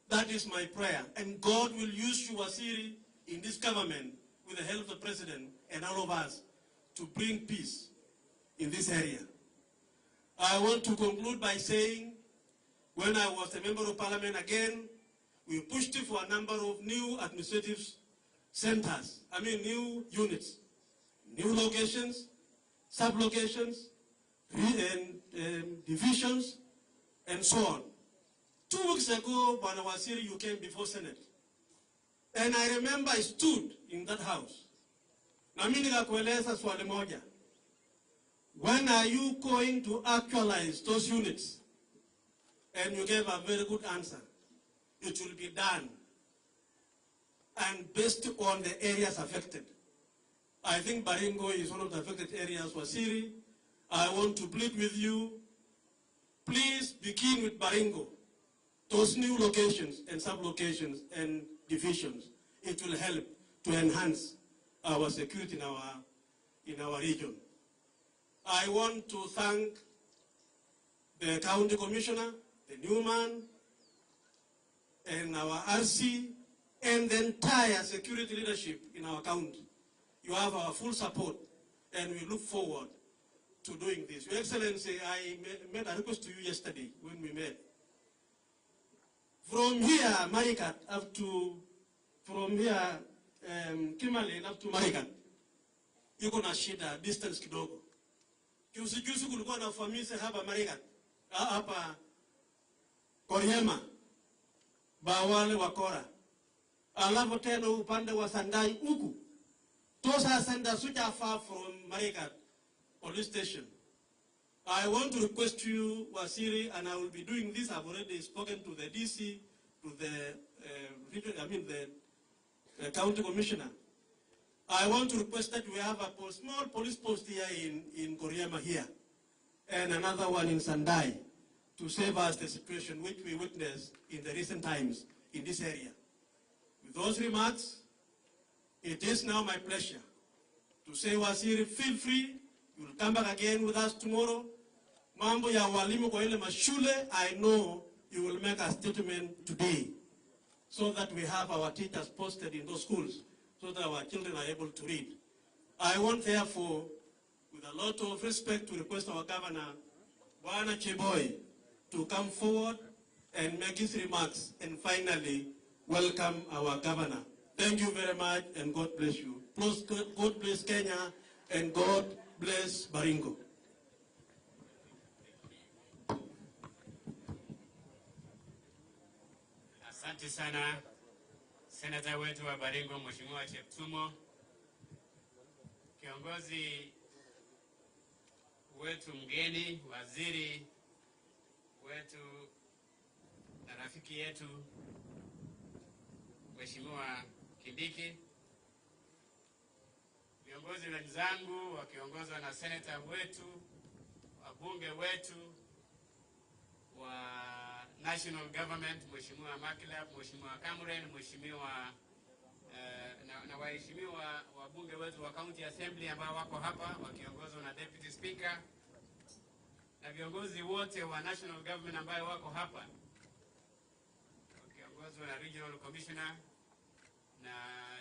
That is my prayer. And God will use you, Wasiri, in this government, with the help of the President and all of us, to bring peace in this area. I want to conclude by saying, when I was a member of Parliament again, we pushed for a number of new administrative centers, new units, new locations, sub-locations, divisions, and so on. 2 weeks ago, Bwana Wasiri, you came before Senate. And I remember I stood in that house. Na mimi nikakueleza swali moja. When are you going to actualize those units? And you gave a very good answer. It will be done. And based on the areas affected. I think Baringo is one of the affected areas. Wasiri, I want to plead with you. Please begin with Baringo. Those new locations and sub-locations and divisions, it will help to enhance our security in our region. I want to thank the county commissioner, the new man, and our RC, and the entire security leadership in our county. You have our full support, and we look forward to doing this. Your Excellency, I made a request to you yesterday when we met. From here, Marikat, up to, from here, Kimale, up to Marikat, yuko na shida, distance kidogo. Juzi kulikuwa na ufamisi hapa Marikat, hapa Koriema, Bawale Wakora. Alafu tena upande wa Sandai huku. Those are centers which are far from Marikat police station. I want to request you, Wasiri, and I will be doing this. I've already spoken to the DC, to the county commissioner. I want to request that we have a small police post here in Koriema here, and another one in Sandai, to save us the situation which we witnessed in the recent times in this area. With those remarks, it is now my pleasure to say, Wasiri, feel free. You will come back again with us tomorrow. Mambo ya walimu kwa ile mashule, I know you will make a statement today so that we have our teachers posted in those schools so that our children are able to read. I want, therefore, with a lot of respect, to request our governor, Bwana Cheboy, to come forward and make his remarks, and finally welcome our governor. Thank you very much, and God bless you. God bless Kenya, and God bless Baringo. Asante sana Senator wetu wa Baringo, Mheshimiwa Cheptumo, kiongozi wetu mgeni, waziri wetu na rafiki yetu Mheshimiwa Kindiki, viongozi wenzangu wakiongozwa na senator wetu, wabunge wetu wa National Government, Mheshimiwa Makila, Mheshimiwa Cameron, Mheshimiwa na waheshimiwa wabunge wetu wa County Assembly ambao wako hapa wakiongozwa na Deputy Speaker, na viongozi wote wa National Government ambao wako hapa wakiongozwa na Regional Commissioner na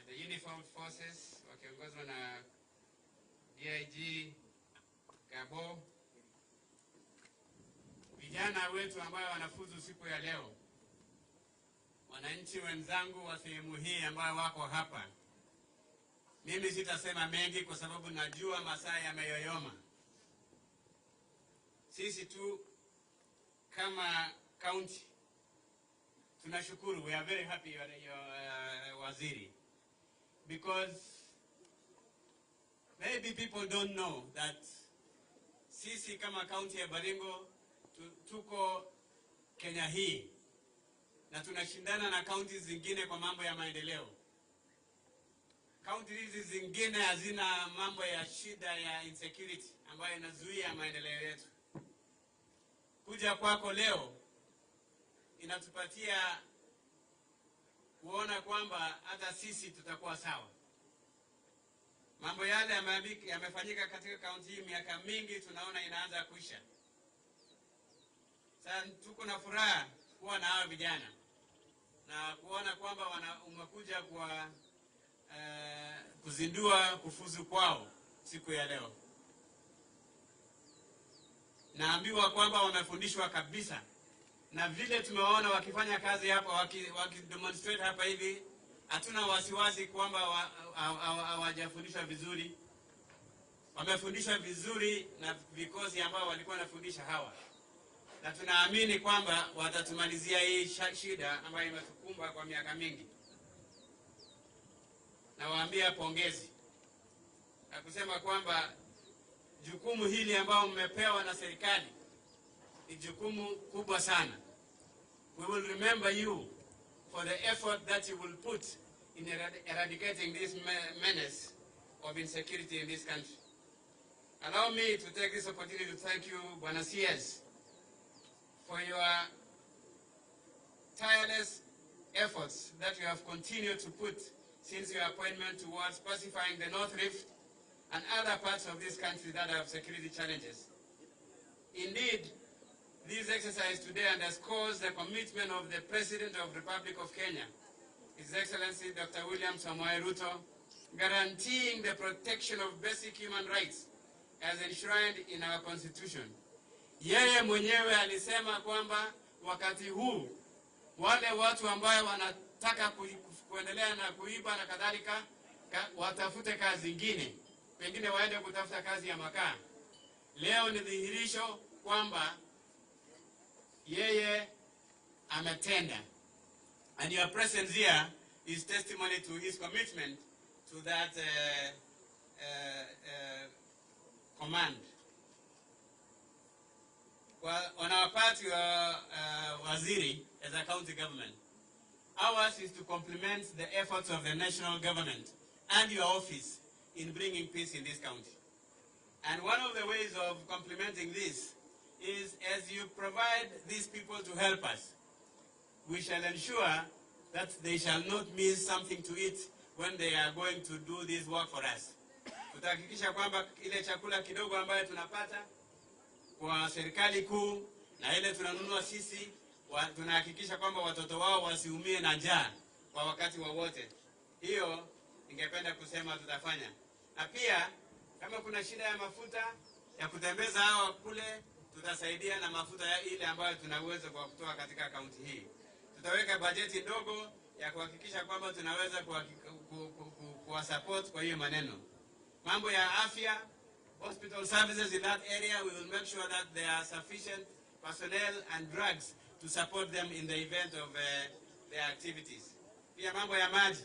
the Uniformed Forces wakiongozwa na DIG Gabo, vijana wetu ambao wanafuzu siku ya leo, wananchi wenzangu wa sehemu hii ambao wako hapa, Mimi sitasema mengi kwa sababu najua masaa yameyoyoma. Sisi tu kama county tunashukuru, we are very happy your waziri, because maybe people don't know that sisi kama county ya Baringo tuko Kenya hii na tunashindana na counties zingine kwa mambo ya maendeleo. County hizi zingine hazina mambo ya shida ya insecurity ambayo inazuia maendeleo yetu. Kuja kwako leo inatupatia kuona kwamba hata sisi tutakuwa sawa. Mambo yale yamefanyika katika kaunti hii miaka mingi, tunaona inaanza kuisha. Sasa tuko na furaha kuwa na hao vijana na kuona kwamba umekuja kwa kuzindua kufuzu kwao siku ya leo. Naambiwa kwamba wamefundishwa kabisa, na vile tumewaona wakifanya kazi hapa, wakidemonstrate hapa hivi, hatuna wasiwasi kwamba hawajafundishwa vizuri. Wamefundishwa vizuri na vikosi ambao walikuwa wanafundisha hawa, na tunaamini kwamba watatumalizia hii shida ambayo imetukumba kwa miaka mingi. Nawaambia pongezi na kusema kwamba jukumu hili ambao mmepewa na serikali ni jukumu kubwa sana. We will remember you for the effort that you will put in eradicating this menace of insecurity in this country. Allow me to take this opportunity to thank you, Bwana CS, for your tireless efforts that you have continued to put since your appointment towards pacifying the North Rift and other parts of this country that have security challenges. Indeed, this exercise today underscores the commitment of the President of the Republic of Kenya, His Excellency Dr. William Samoei Ruto, guaranteeing the protection of basic human rights as enshrined in our Constitution. Yeye mwenyewe alisema kwamba wakati huu wale watu ambao wanataka kuendelea na kuiba na kadhalika watafute kazi nyingine, pengine waende kutafuta kazi ya makaa. Leo ni dhihirisho kwamba yeye ametenda, and your presence here is testimony to his commitment to that command. Well, on our part, waziri, as a county government, ours is to complement the efforts of the national government and your office in bringing peace in this county. And one of the ways of complementing this is, as you provide these people to help us, we shall ensure that they shall not miss something to eat when they are going to do this work for us. Tutahakikisha kwamba ile chakula kidogo ambayo tunapata kwa serikali kuu na ile tunanunua sisi, tunahakikisha kwamba watoto wao wasiumie na njaa kwa wakati wowote. Hiyo ningependa kusema tutafanya. Na pia kama kuna shida ya mafuta ya kutembeza hawa kule, tutasaidia na mafuta ya ile ambayo tunaweza kwa kutoa katika kaunti hii. Tutaweka bajeti ndogo ya kuhakikisha kwamba tunaweza kuwa support kwa hiyo maneno. Mambo ya afya, hospital services in that area, we will make sure that there are sufficient personnel and drugs to support them in the event of their activities. Pia mambo ya maji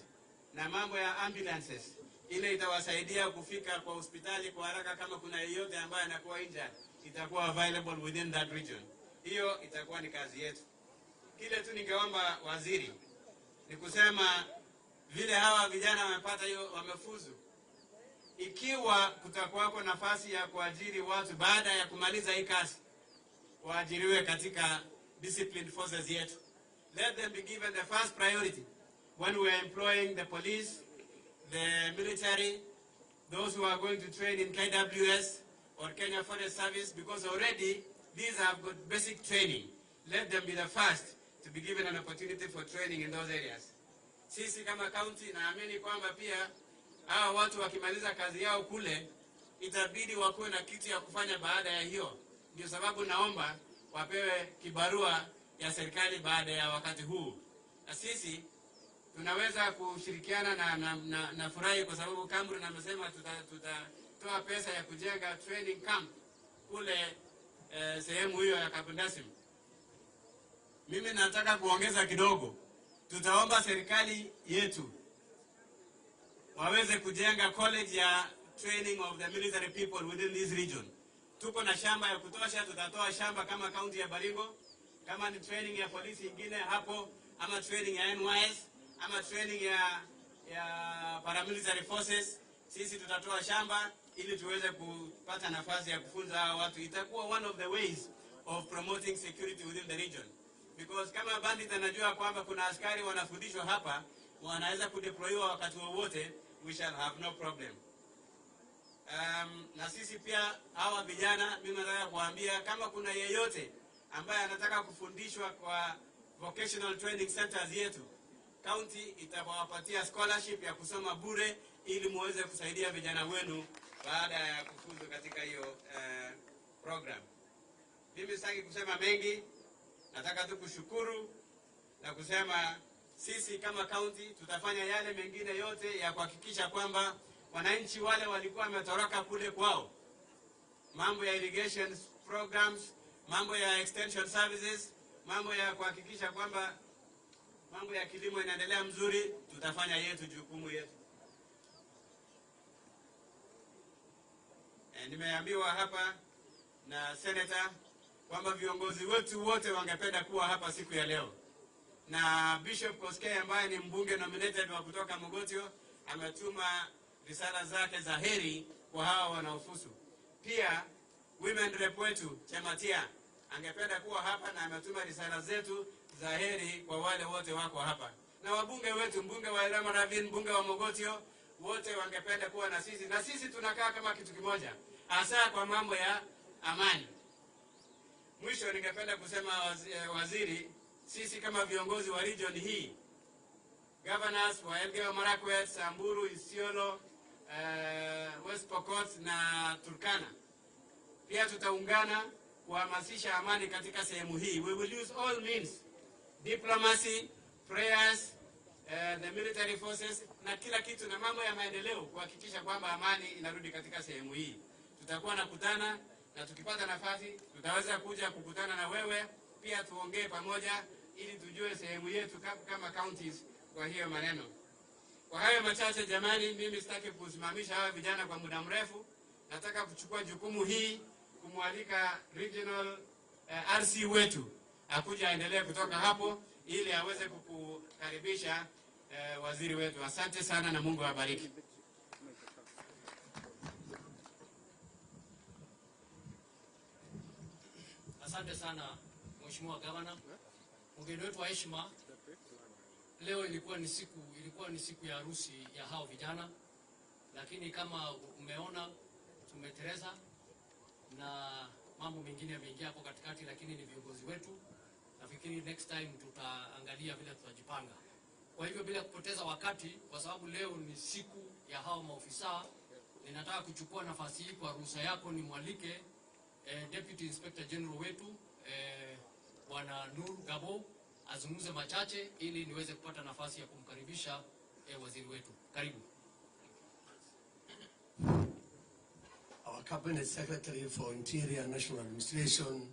na mambo ya ambulances, ile itawasaidia kufika kwa hospitali kwa haraka. Kama kuna yeyote ambaye anakuwa injured, itakuwa available within that region. Hiyo itakuwa ni kazi yetu. Kile tu ningeomba waziri ni kusema vile hawa vijana wamepata hiyo, wamefuzu, ikiwa kutakuwa nafasi ya kuajiri watu baada ya kumaliza hii kazi, waajiriwe katika disciplined forces yetu. Let them be given the first priority when we are employing the police, the military, those who are going to train in KWS or Kenya Forest Service, because already these have got basic training. Let them be the first to be given an opportunity for training in those areas. Sisi kama county naamini kwamba pia hawa watu wakimaliza kazi yao kule, itabidi wakuwe na kitu ya kufanya baada ya hiyo. Ndio sababu naomba wapewe kibarua ya serikali baada ya wakati huu. Na sisi tunaweza kushirikiana na furahi kwa sababu Cameroon amesema tutatoa pesa ya kujenga training camp kule sehemu hiyo ya Kapundasim. Mimi nataka kuongeza kidogo. Tutaomba serikali yetu waweze kujenga college ya training of the military people within this region. Tuko na shamba ya kutosha, tutatoa shamba kama county ya Baringo, kama ni training ya polisi ingine hapo, ama training ya NYS, ama training ya paramilitary forces. Sisi tutatoa shamba ili tuweze kupata nafasi ya kufunza watu. Itakuwa one of the ways of promoting security within the region. Because kama bandit anajua kwamba kuna askari wanafundishwa hapa, wanaweza kudeployiwa wakati wowote, we shall have no problem. Na sisi pia hawa vijana, mimi nataka kuambia kama kuna yeyote ambaye anataka kufundishwa kwa vocational training centers yetu, county itawapatia scholarship ya kusoma bure ili muweze kusaidia vijana wenu baada ya kufuzu katika hiyo program. Mimi sitaki kusema mengi, nataka tu kushukuru na kusema sisi kama county tutafanya yale mengine yote ya kuhakikisha kwamba wananchi wale walikuwa wametoroka kule kwao, mambo ya irrigation programs, mambo ya extension services, mambo ya kuhakikisha kwamba mambo ya kilimo inaendelea mzuri, tutafanya yetu, jukumu yetu. Nimeambiwa hapa na senator kwamba viongozi wetu wote wangependa kuwa hapa siku ya leo. Na Bishop Koskei ambaye ni mbunge nominated wa kutoka Mogotio ametuma risala zake za heri kwa hawa wanaofusu. Pia women rep wetu Chematia angependa kuwa hapa na ametuma risala zetu za heri kwa wale wote wako hapa. Na wabunge wetu, mbunge wa Elama Ravin, mbunge wa Mogotio, wote wangependa kuwa na sisi. Na sisi tunakaa kama kitu kimoja, hasa kwa mambo ya amani. Mwisho ningependa kusema waziri, sisi kama viongozi wa region hii, governors wa Elgeyo Marakwet, Samburu, Isiolo, West Pokot na Turkana, pia tutaungana kuhamasisha amani katika sehemu hii. We will use all means, diplomacy, prayers, the military forces na kila kitu na mambo ya maendeleo kuhakikisha kwamba amani inarudi katika sehemu hii. Tutakuwa nakutana na tukipata nafasi tutaweza kuja kukutana na wewe pia tuongee pamoja ili tujue sehemu yetu kama counties kwa hiyo maneno. Kwa hayo machache jamani, mimi sitaki kusimamisha hawa vijana kwa muda mrefu. Nataka kuchukua jukumu hii kumwalika regional RC wetu akuja aendelee kutoka hapo ili aweze kukukaribisha waziri wetu. Asante sana na Mungu awabariki. Asante sana Mheshimiwa Governor. Mgeni wetu wa heshima, leo ilikuwa ni siku ya harusi ya hao vijana, lakini kama umeona tumetereza na mambo mengine yameingia hapo katikati, lakini ni viongozi wetu. Nafikiri next time tutaangalia vile tutajipanga. Kwa hivyo bila kupoteza wakati, kwa sababu leo ni siku ya hao maofisa, ninataka kuchukua nafasi hii kwa ruhusa yako nimwalike Deputy Inspector General wetu Bwana Nur Gabo azungumze machache ili niweze kupata nafasi ya kumkaribisha waziri wetu. Karibu. Our Cabinet Secretary for Interior and National Administration,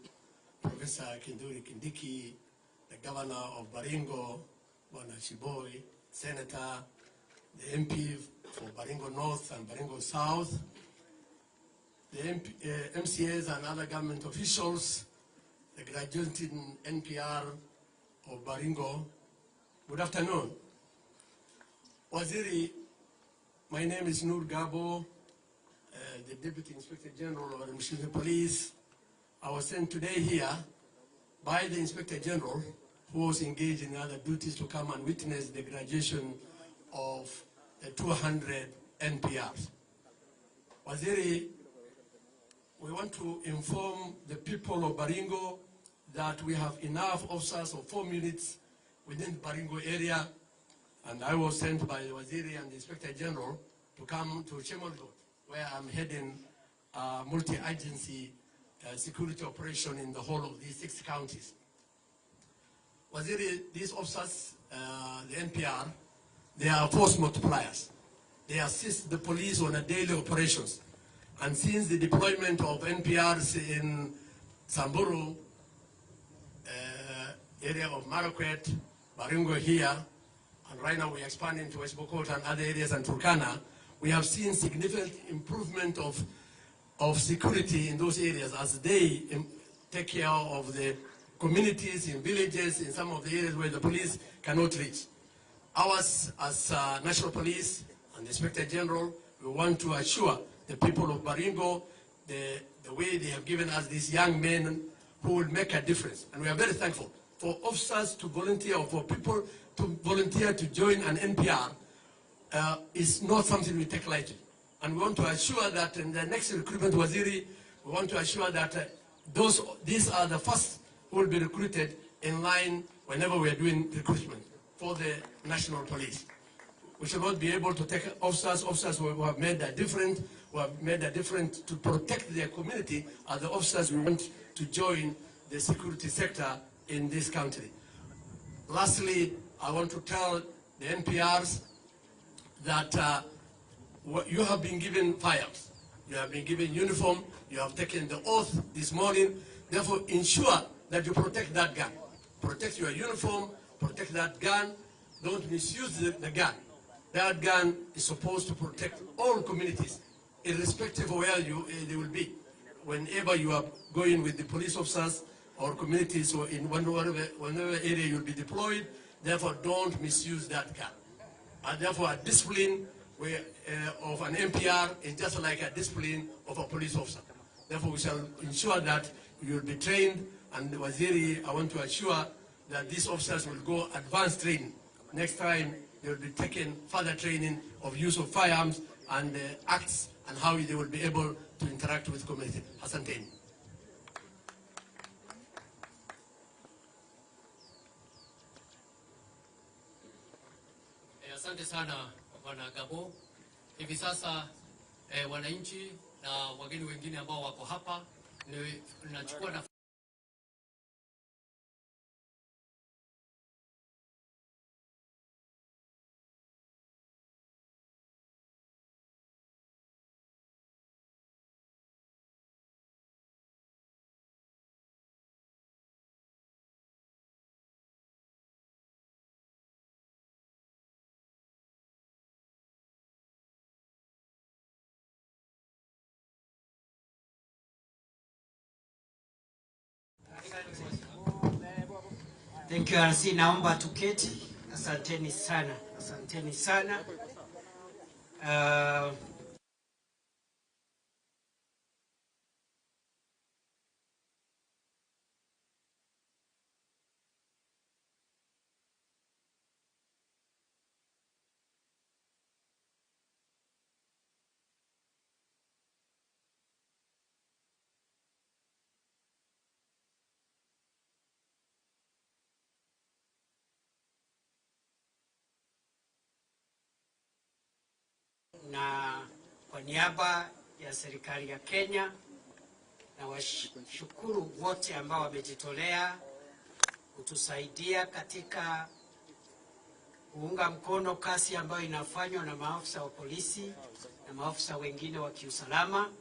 Professor Kindiki, the Governor of Baringo, Bwana Chiboy, Senator, the MP for Baringo North and Baringo South, the MCAs and other government officials, the graduating NPR of Baringo, good afternoon. Waziri, my name is Nur Gabo, the Deputy Inspector General of the Municipal Police. I was sent today here by the Inspector General, who was engaged in other duties, to come and witness the graduation of the 200 NPRs. Waziri, we want to inform the people of Baringo that we have enough officers of 4 minutes within the Baringo area, and I was sent by the Waziri and the Inspector General to come to Chemelgo, where I'm heading a multi-agency security operation in the whole of these 6 counties. Waziri, these officers, the NPR, They are force multipliers. They assist the police on a daily operations. And since the deployment of NPRs in Samburu, area of Marakwet, Baringo here, and right now we're expanding to West Pokot and other areas and Turkana, we have seen significant improvement of security in those areas as they take care of the communities in villages, in some of the areas where the police cannot reach. Ours, as National Police and the Inspector General, we want to assure the people of Baringo the way they have given us these young men who will make a difference. And we are very thankful for officers to volunteer, or for people to volunteer to join an NPR is not something we take lightly. And we want to assure that in the next recruitment waziri, we want to assure that these are the first who will be recruited in line whenever we are doing recruitment for the National Police. We should not be able to take officers who have made a difference, to protect their community, are the officers we want to join the security sector in this country. Lastly, I want to tell the NPRs that you have been given firearms, you have been given uniform, you have taken the oath this morning. Therefore, ensure that you protect that gun. Protect your uniform, protect that gun. Don't misuse the gun. That gun is supposed to protect all communities, irrespective of where they will be. Whenever you are going with the police officers or communities, or in whatever area you'll be deployed, therefore don't misuse that gun. And therefore, a discipline of an NPR is just like a discipline of a police officer. Therefore, we shall ensure that you will be trained, and Waziri, I want to assure that these officers will go advanced training. Next time, they will be taking further training of use of firearms and acts and how they will be able to interact with community. Asanteni. Asante sana Bwana Gabo. Hivi sasa wananchi na wageni wengine ambao wako hapa, ninachukua nafasi Thank you, RC. Naomba tuketi. Asanteni sana. Asanteni sana. Na kwa niaba ya serikali ya Kenya, na washukuru wote ambao wamejitolea kutusaidia katika kuunga mkono kasi ambayo inafanywa na maafisa wa polisi na maafisa wengine wa kiusalama.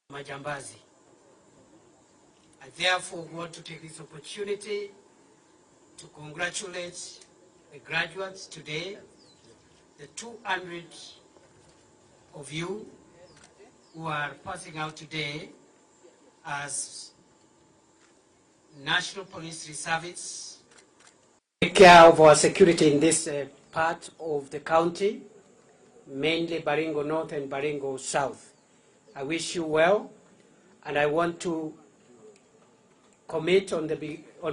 Majambazi. I therefore want to take this opportunity to congratulate the graduates today, the 200 of you who are passing out today as National Police Reservists. Take care of our security in this part of the county, mainly Baringo North and Baringo South. I wish you well, and I want to commit on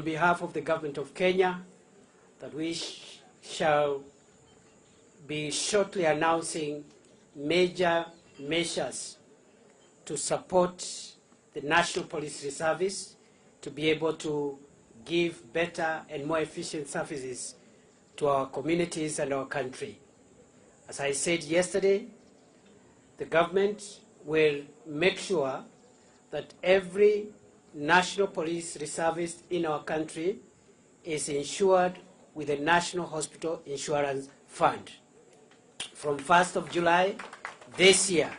behalf of the government of Kenya that we shall be shortly announcing major measures to support the National Police Service to be able to give better and more efficient services to our communities and our country. As I said yesterday, the government will make sure that every national police reservist in our country is insured with the National Hospital Insurance Fund. From 1st of July this year,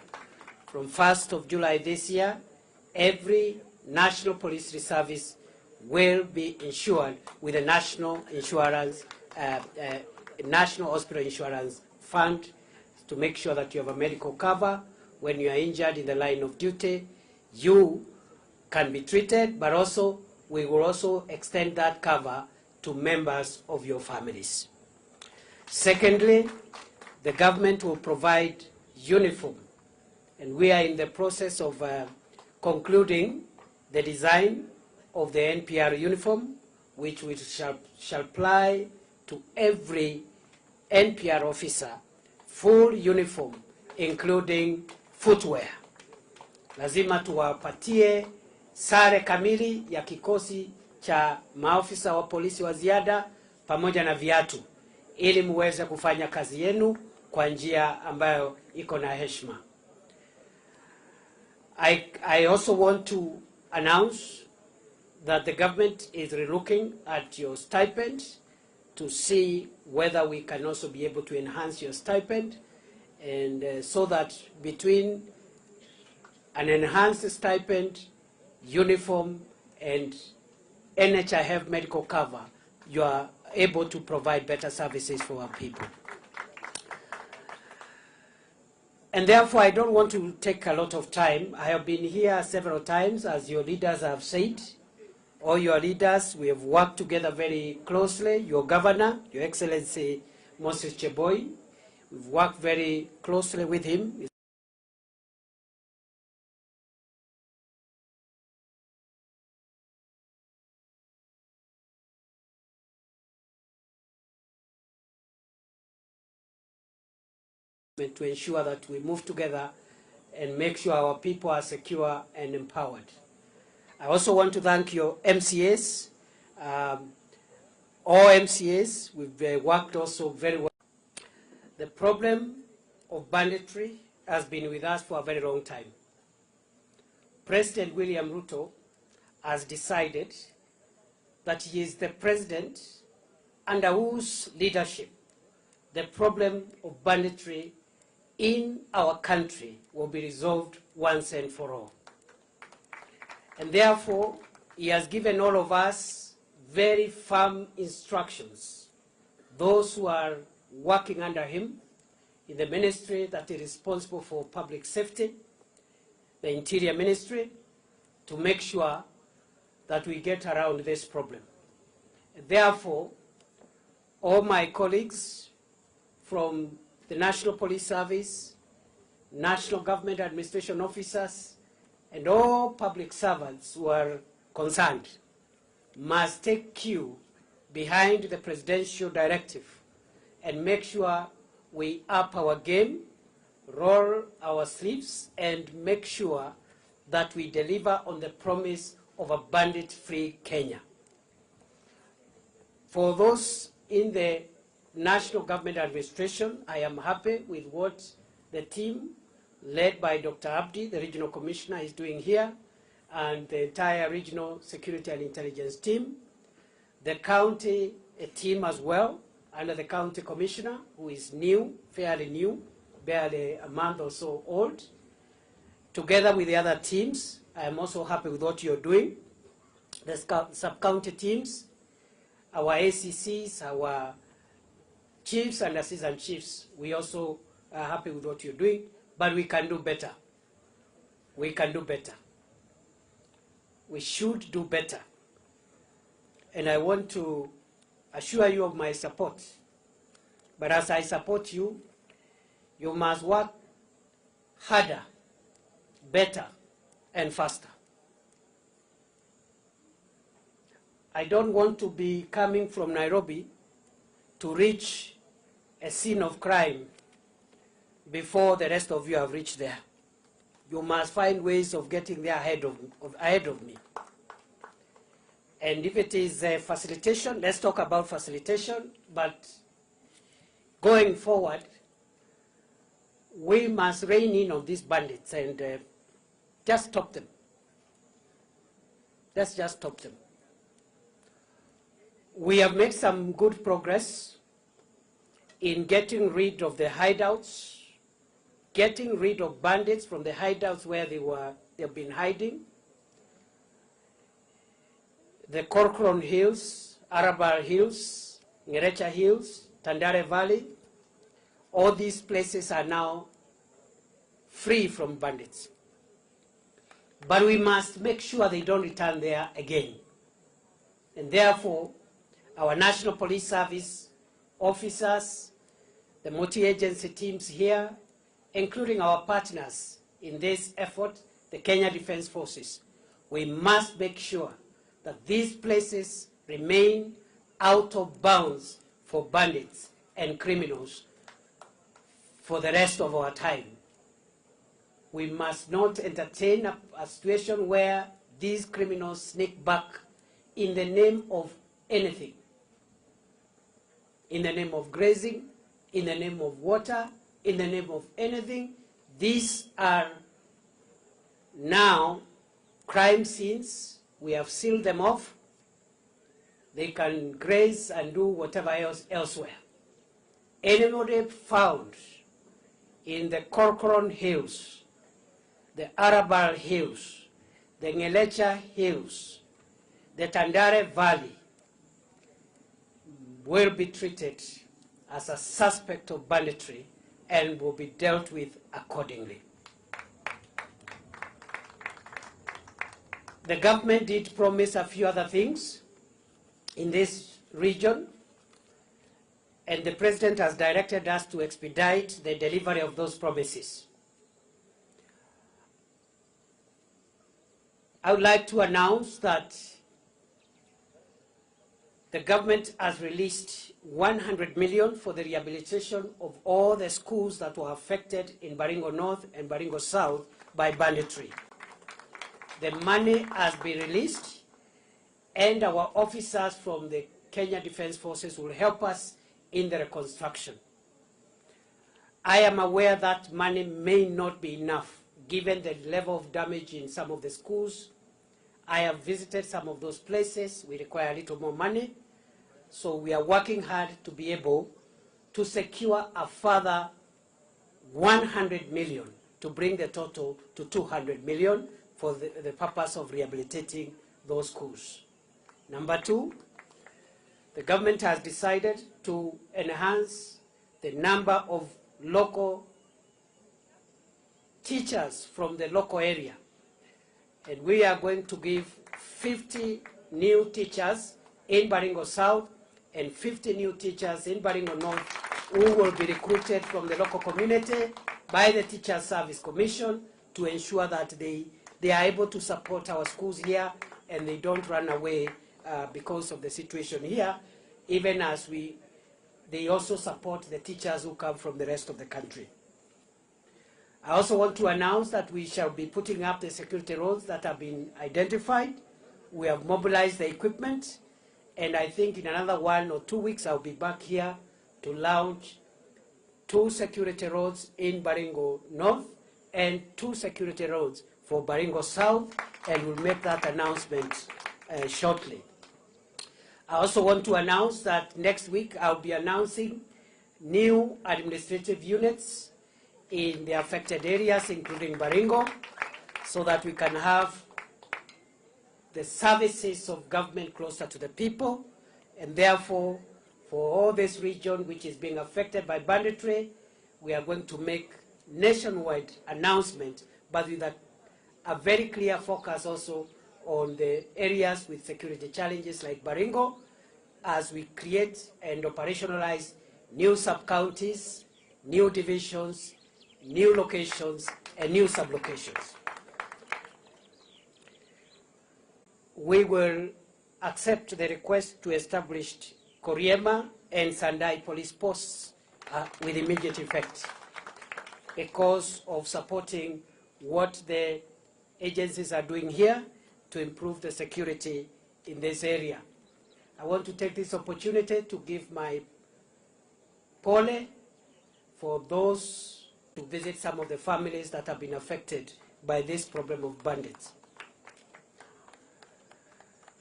every national police reservist will be insured with a national hospital insurance fund to make sure that you have a medical cover. When you are injured in the line of duty, you can be treated, but also we will also extend that cover to members of your families. Secondly, the government will provide uniform, and we are in the process of concluding the design of the NPR uniform, which we shall apply to every NPR officer, full uniform, including footwear. Lazima tuwapatie sare kamili ya kikosi cha maafisa wa polisi wa ziada pamoja na viatu, ili muweze kufanya kazi yenu kwa njia ambayo iko na heshima. I also want to announce that the government is relooking at your stipend to see whether we can also be able to enhance your stipend, and so that between an enhanced stipend, uniform, and NHIF medical cover, you are able to provide better services for our people. And therefore, I don't want to take a lot of time. I have been here several times, as your leaders have said. All your leaders, we have worked together very closely. Your governor, Your Excellency Moses Cheboy, we've worked very closely with him. To ensure that we move together and make sure our people are secure and empowered. I also want to thank your MCAs, all MCAs. We've worked also very well. The problem of banditry has been with us for a very long time. President William Ruto has decided that he is the president under whose leadership the problem of banditry in our country will be resolved once and for all. And therefore, he has given all of us very firm instructions, those who are working under him in the ministry that is responsible for public safety, the Interior Ministry, to make sure that we get around this problem. And therefore, all my colleagues from the National Police Service, National Government Administration officers, and all public servants who are concerned must take cue behind the presidential directive and make sure we up our game, roll our sleeves, and make sure that we deliver on the promise of a bandit-free Kenya. For those in the National Government Administration, I am happy with what the team led by Dr. Abdi, the Regional Commissioner, is doing here, and the entire Regional Security and Intelligence team. The county team as well, under the County Commissioner, who is new, fairly new, barely a month or so old. Together with the other teams, I am also happy with what you're doing. The sub-county teams, our ACCs, our chiefs and assistant chiefs, we also are happy with what you're doing, but we can do better. We can do better. We should do better. And I want to assure you of my support. But as I support you, you must work harder, better, and faster. I don't want to be coming from Nairobi to reach a scene of crime before the rest of you have reached there. You must find ways of getting there ahead of me. And if it is facilitation, let's talk about facilitation. But going forward, we must rein in on these bandits and just stop them. Let's just stop them. We have made some good progress in getting rid of the hideouts, getting rid of bandits from the hideouts where they've been hiding. The Corcoran Hills, Arabar Hills, Ngerecha Hills, Tandare Valley, all these places are now free from bandits. But we must make sure they don't return there again. And therefore, our National Police Service officers, the multi-agency teams here, including our partners in this effort, the Kenya Defence Forces, we must make sure that these places remain out of bounds for bandits and criminals for the rest of our time. We must not entertain a situation where these criminals sneak back in the name of anything. In the name of grazing, in the name of water, in the name of anything. These are now crime scenes. We have sealed them off. They can graze and do whatever else elsewhere. Anybody found in the Corcoran Hills, the Arabar Hills, the Ngelecha Hills, the Tandare Valley will be treated as a suspect of banditry and will be dealt with accordingly. The government did promise a few other things in this region, and the President has directed us to expedite the delivery of those promises. I would like to announce that the government has released 100 million for the rehabilitation of all the schools that were affected in Baringo North and Baringo South by banditry. The money has been released, and our officers from the Kenya Defence Forces will help us in the reconstruction. I am aware that money may not be enough given the level of damage in some of the schools. I have visited some of those places. We require a little more money. So we are working hard to be able to secure a further 100 million to bring the total to 200 million for the purpose of rehabilitating those schools. Number two, the government has decided to enhance the number of local teachers from the local area. And we are going to give 50 new teachers in Baringo South and 50 new teachers in Baringo North who will be recruited from the local community by the Teacher Service Commission to ensure that they are able to support our schools here and they don't run away because of the situation here, even as they also support the teachers who come from the rest of the country. I also want to announce that we shall be putting up the security roads that have been identified. We have mobilized the equipment, and I think in another 1 or 2 weeks I'll be back here to launch 2 security roads in Baringo North and 2 security roads for Baringo South, and we'll make that announcement shortly. I also want to announce that next week I'll be announcing new administrative units in the affected areas, including Baringo, so that we can have the services of government closer to the people, and therefore, for all this region which is being affected by banditry, we are going to make nationwide announcement, but with a very clear focus also on the areas with security challenges like Baringo, as we create and operationalize new sub-counties, new divisions, new locations, and new sub-locations. We will accept the request to establish Koriema and Sandai police posts with immediate effect because of supporting what the agencies are doing here to improve the security in this area. I want to take this opportunity to give my pole for those to visit some of the families that have been affected by this problem of bandits.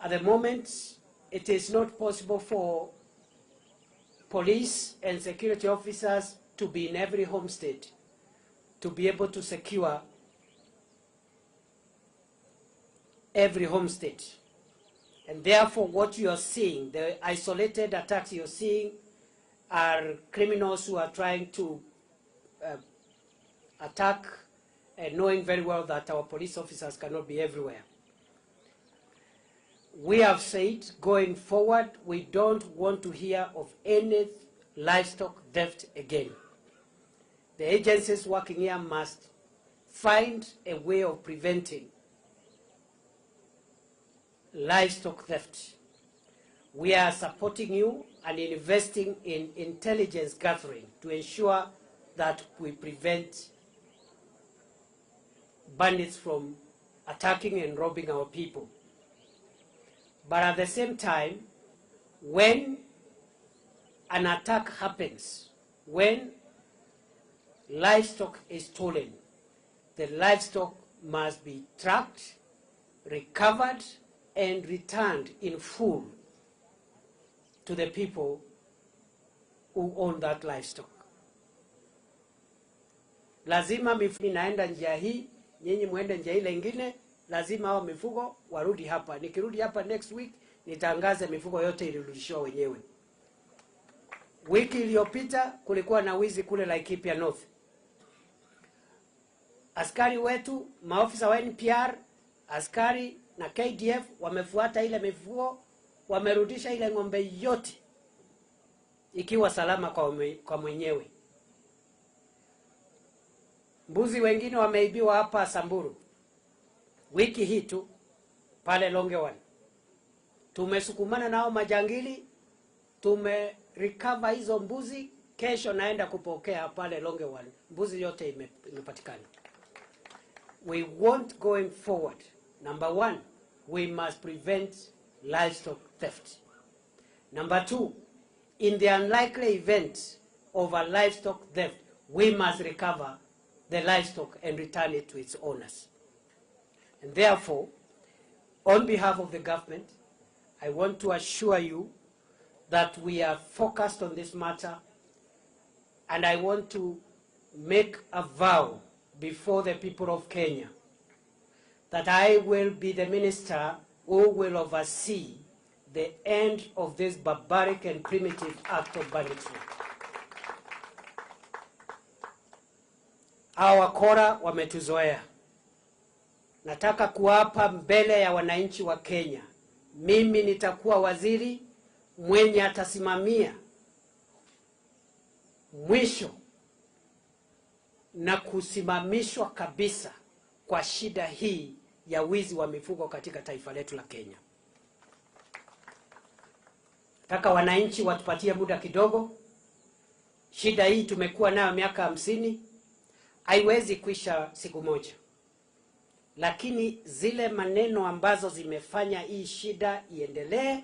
At the moment, it is not possible for police and security officers to be in every homestead to be able to secure every homestead. And therefore, what you are seeing, the isolated attacks you're seeing, are criminals who are trying to attack, knowing very well that our police officers cannot be everywhere. We have said, going forward, we don't want to hear of any livestock theft again. The agencies working here must find a way of preventing livestock theft. We are supporting you and investing in intelligence gathering to ensure that we prevent bandits from attacking and robbing our people. But at the same time, when an attack happens, when livestock is stolen, the livestock must be tracked, recovered, and returned in full to the people who own that livestock. Lazima mifugo inaenda njia hii, nyinyi muende njia ile ingine, lazima hao mifugo warudi hapa. Nikirudi hapa next week, nitangaze mifugo yote ilirudishwa wenyewe. Wiki iliyopita kulikuwa na wizi kule Laikipia North. Askari wetu, maofisa wa NPR, askari na KDF wamefuata ile mifugo, wamerudisha ile ng'ombe yote ikiwa salama kwa mwenyewe. Mbuzi wengine wameibiwa hapa Samburu. Wiki hii tu pale Longewan. Tumesukumana nao majangili, recover hizo mbuzi, kesho naenda kupokea pale Longewan. Mbuzi yote imepatikana. We want going forward. Number one, we must prevent livestock theft. Number two, in the unlikely event of a livestock theft, we must recover the livestock and return it to its owners. And therefore, on behalf of the government, I want to assure you that we are focused on this matter, and I want to make a vow before the people of Kenya that I will be the minister who will oversee the end of this barbaric and primitive act of banditry. Hawa wakora wametuzoea. Nataka kuapa mbele ya wananchi wa Kenya, mimi nitakuwa waziri mwenye atasimamia mwisho na kusimamishwa kabisa kwa shida hii ya wizi wa mifugo katika taifa letu la Kenya. Nataka wananchi watupatie muda kidogo. Shida hii tumekuwa nayo miaka 50, haiwezi kuisha siku moja. Lakini zile maneno ambazo zimefanya hii shida iendelee,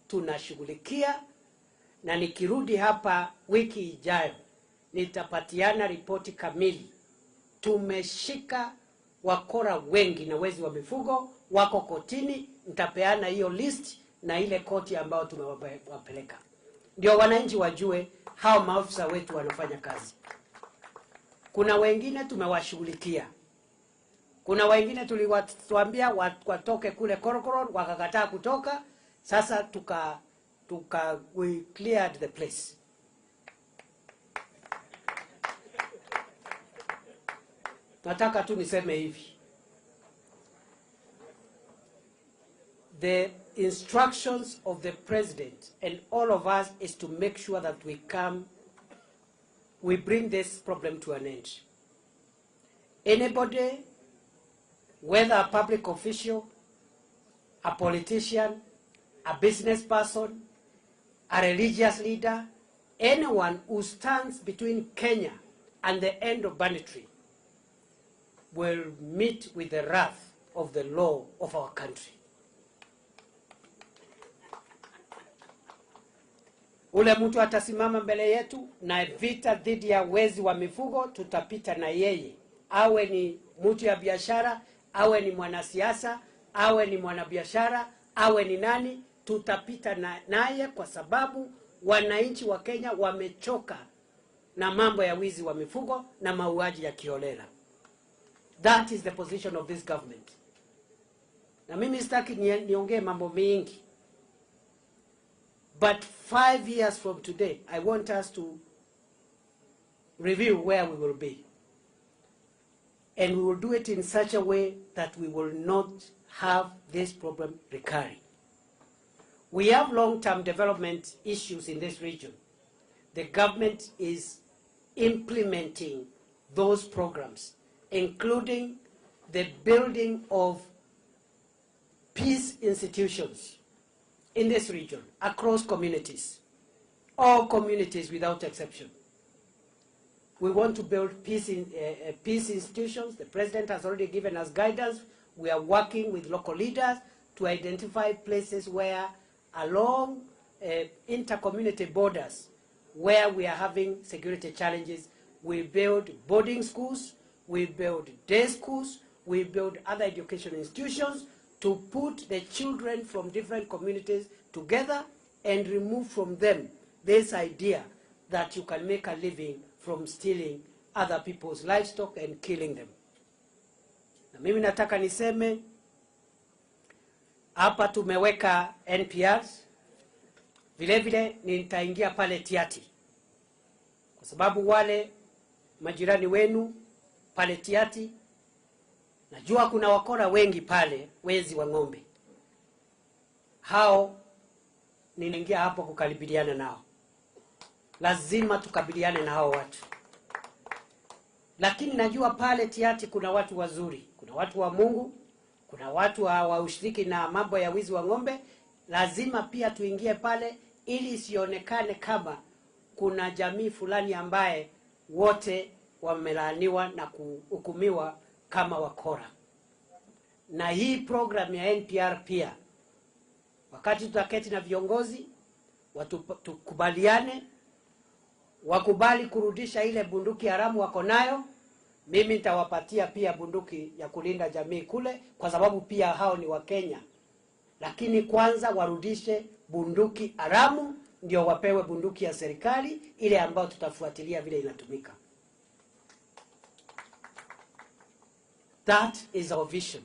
tunashughulikia, na nikirudi hapa wiki ijayo nitapatiana ripoti kamili. Tumeshika wakora wengi na wezi wa mifugo, wako kotini, nitapeana hiyo list na ile koti ambao tumewapeleka. Ndio wananchi wajue hao maafisa wetu wanafanya kazi. Kuna wengine tumewashughulikia. Kuna wengine tuliwaambia watoke kule Korokoron, wakakataa kutoka. Sasa we cleared the place. Nataka tu niseme hivi. The instructions of the president and all of us is to make sure that we bring this problem to an end. Anybody, whether a public official, a politician, a business person, a religious leader, anyone who stands between Kenya and the end of banditry will meet with the wrath of the law of our country. Ule mtu atasimama mbele yetu na vita dhidi ya wezi wa mifugo, tutapita na yeye. Awe ni mtu ya biashara, awe ni mwanasiasa, awe ni mwanabiashara, awe ni nani, tutapita naye kwa sababu wananchi wa Kenya wamechoka na mambo ya wizi wa mifugo na mauaji ya kiholela. That is the position of this government. Na mimi sitaki niongee mambo mengi. But 5 years from today, I want us to review where we will be. And we will do it in such a way that we will not have this problem recurring. We have long-term development issues in this region. The government is implementing those programs, including the building of peace institutions in this region, across communities, all communities without exception. We want to build peace institutions. The president has already given us guidance. We are working with local leaders to identify places where along inter-community borders where we are having security challenges, we build boarding schools, we build day schools, we build other education institutions to put the children from different communities together and remove from them this idea that you can make a living from stealing other people's livestock and killing them. Na mimi nataka niseme hapa tumeweka NPRs, vile vile nitaingia pale Tiati, kwa sababu wale majirani wenu pale Tiati, najua kuna wakora wengi pale, wezi wa ng'ombe. Hao ninaingia hapo kukabiliana nao. Lazima tukabiliane na hao watu. Lakini najua pale Tiati kuna watu wazuri, kuna watu wa Mungu, kuna watu wa ushiriki na mambo ya wizi wa ng'ombe. Lazima pia tuingie pale ili isionekane kama kuna jamii fulani ambaye wote wamelaaniwa na kuhukumiwa kama wakora. Na hii program ya NPR pia, wakati tutaketi na viongozi, tukubaliane, wakubali kurudisha ile bunduki haramu wako nayo, mimi nitawapatia pia bunduki ya kulinda jamii kule, kwa sababu pia hao ni Wakenya. Lakini kwanza warudishe bunduki haramu, ndio wapewe bunduki ya serikali, ile ambayo tutafuatilia vile inatumika. That is our vision.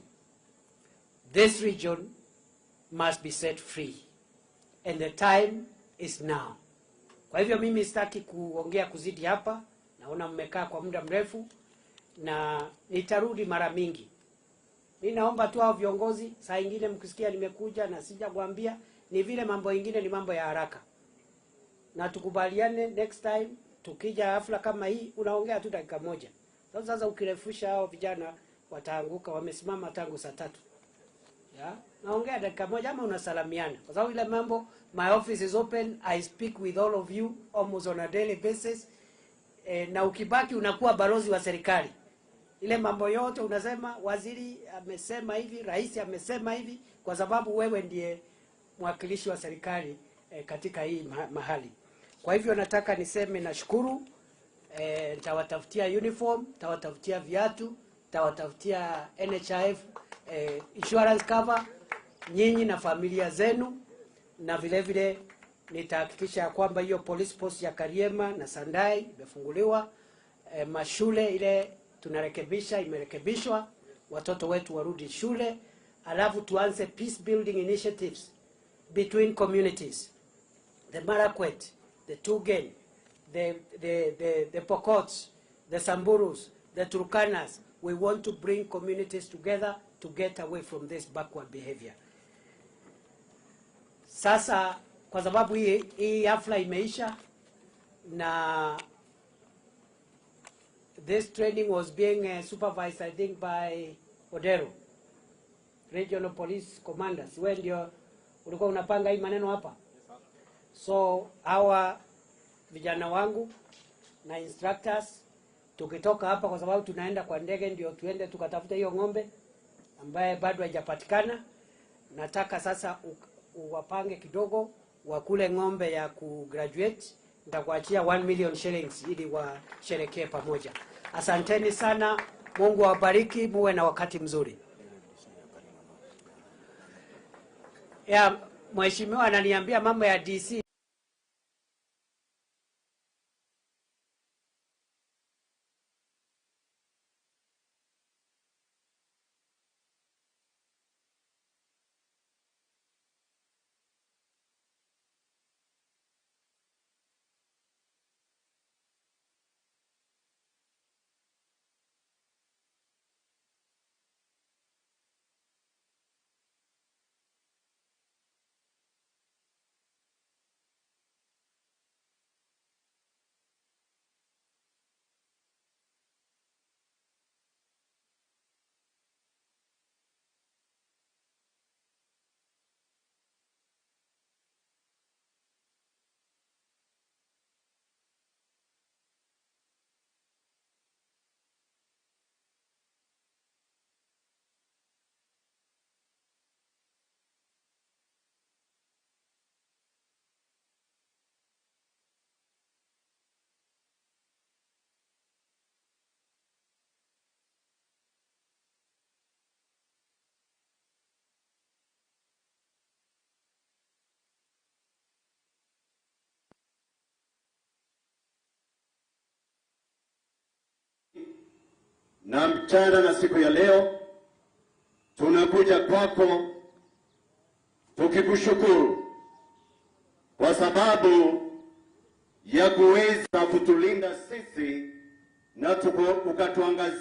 This region must be set free. And the time is now. Kwa hivyo mimi sitaki kuongea kuzidi hapa. Naona mmekaa kwa muda mrefu na nitarudi mara mingi. Mimi naomba tu hao viongozi, saa nyingine mkisikia nimekuja na sijakwambia, ni vile mambo mengine ni mambo ya haraka. Na tukubaliane next time tukija hafla kama hii unaongea tu dakika moja. Sasa ukirefusha hao vijana wataanguka, wamesimama tangu saa 3. Ya? Naongea dakika moja ama unasalamiana. Kwa sababu ile mambo, my office is open, I speak with all of you almost on a daily basis. Na ukibaki unakuwa balozi wa serikali. Ile mambo yote unasema waziri amesema hivi, rais amesema hivi, kwa sababu wewe ndiye mwakilishi wa serikali katika hii mahali. Kwa hivyo nataka niseme nashukuru. Nitawatafutia uniform, nitawatafutia viatu, nitawatafutia NHIF insurance cover nyinyi na familia zenu, na vile vile nitahakikisha kwamba hiyo police post ya Kariema na Sandai imefunguliwa. Mashule ile tunarekebisha imerekebishwa, watoto wetu warudi shule, alafu tuanze peace building initiatives between communities. The Marakwet, the Tugen, the Pokots, the Samburus, the Turkanas. We want to bring communities together to get away from this backward behavior. Sasa kwa sababu hii hafla imeisha na this training was being supervised I think by Odero, Regional Police Commanders. Wewe ndio ulikuwa unapanga hii maneno hapa? So hawa vijana wangu na instructors tukitoka hapa, kwa sababu tunaenda kwa ndege, ndio tuende tukatafuta hiyo ng'ombe ambaye bado haijapatikana. Nataka sasa uwapange kidogo wakule ng'ombe ya kugraduate. Nitakuachia 1 million shillings ili washerekee pamoja. Asanteni sana, Mungu awabariki, muwe na wakati mzuri. Ya mheshimiwa ananiambia mambo ya DC. Na mchana na siku ya leo tunakuja kwako tukikushukuru kwa sababu ya kuweza kutulinda sisi na ukatuangazia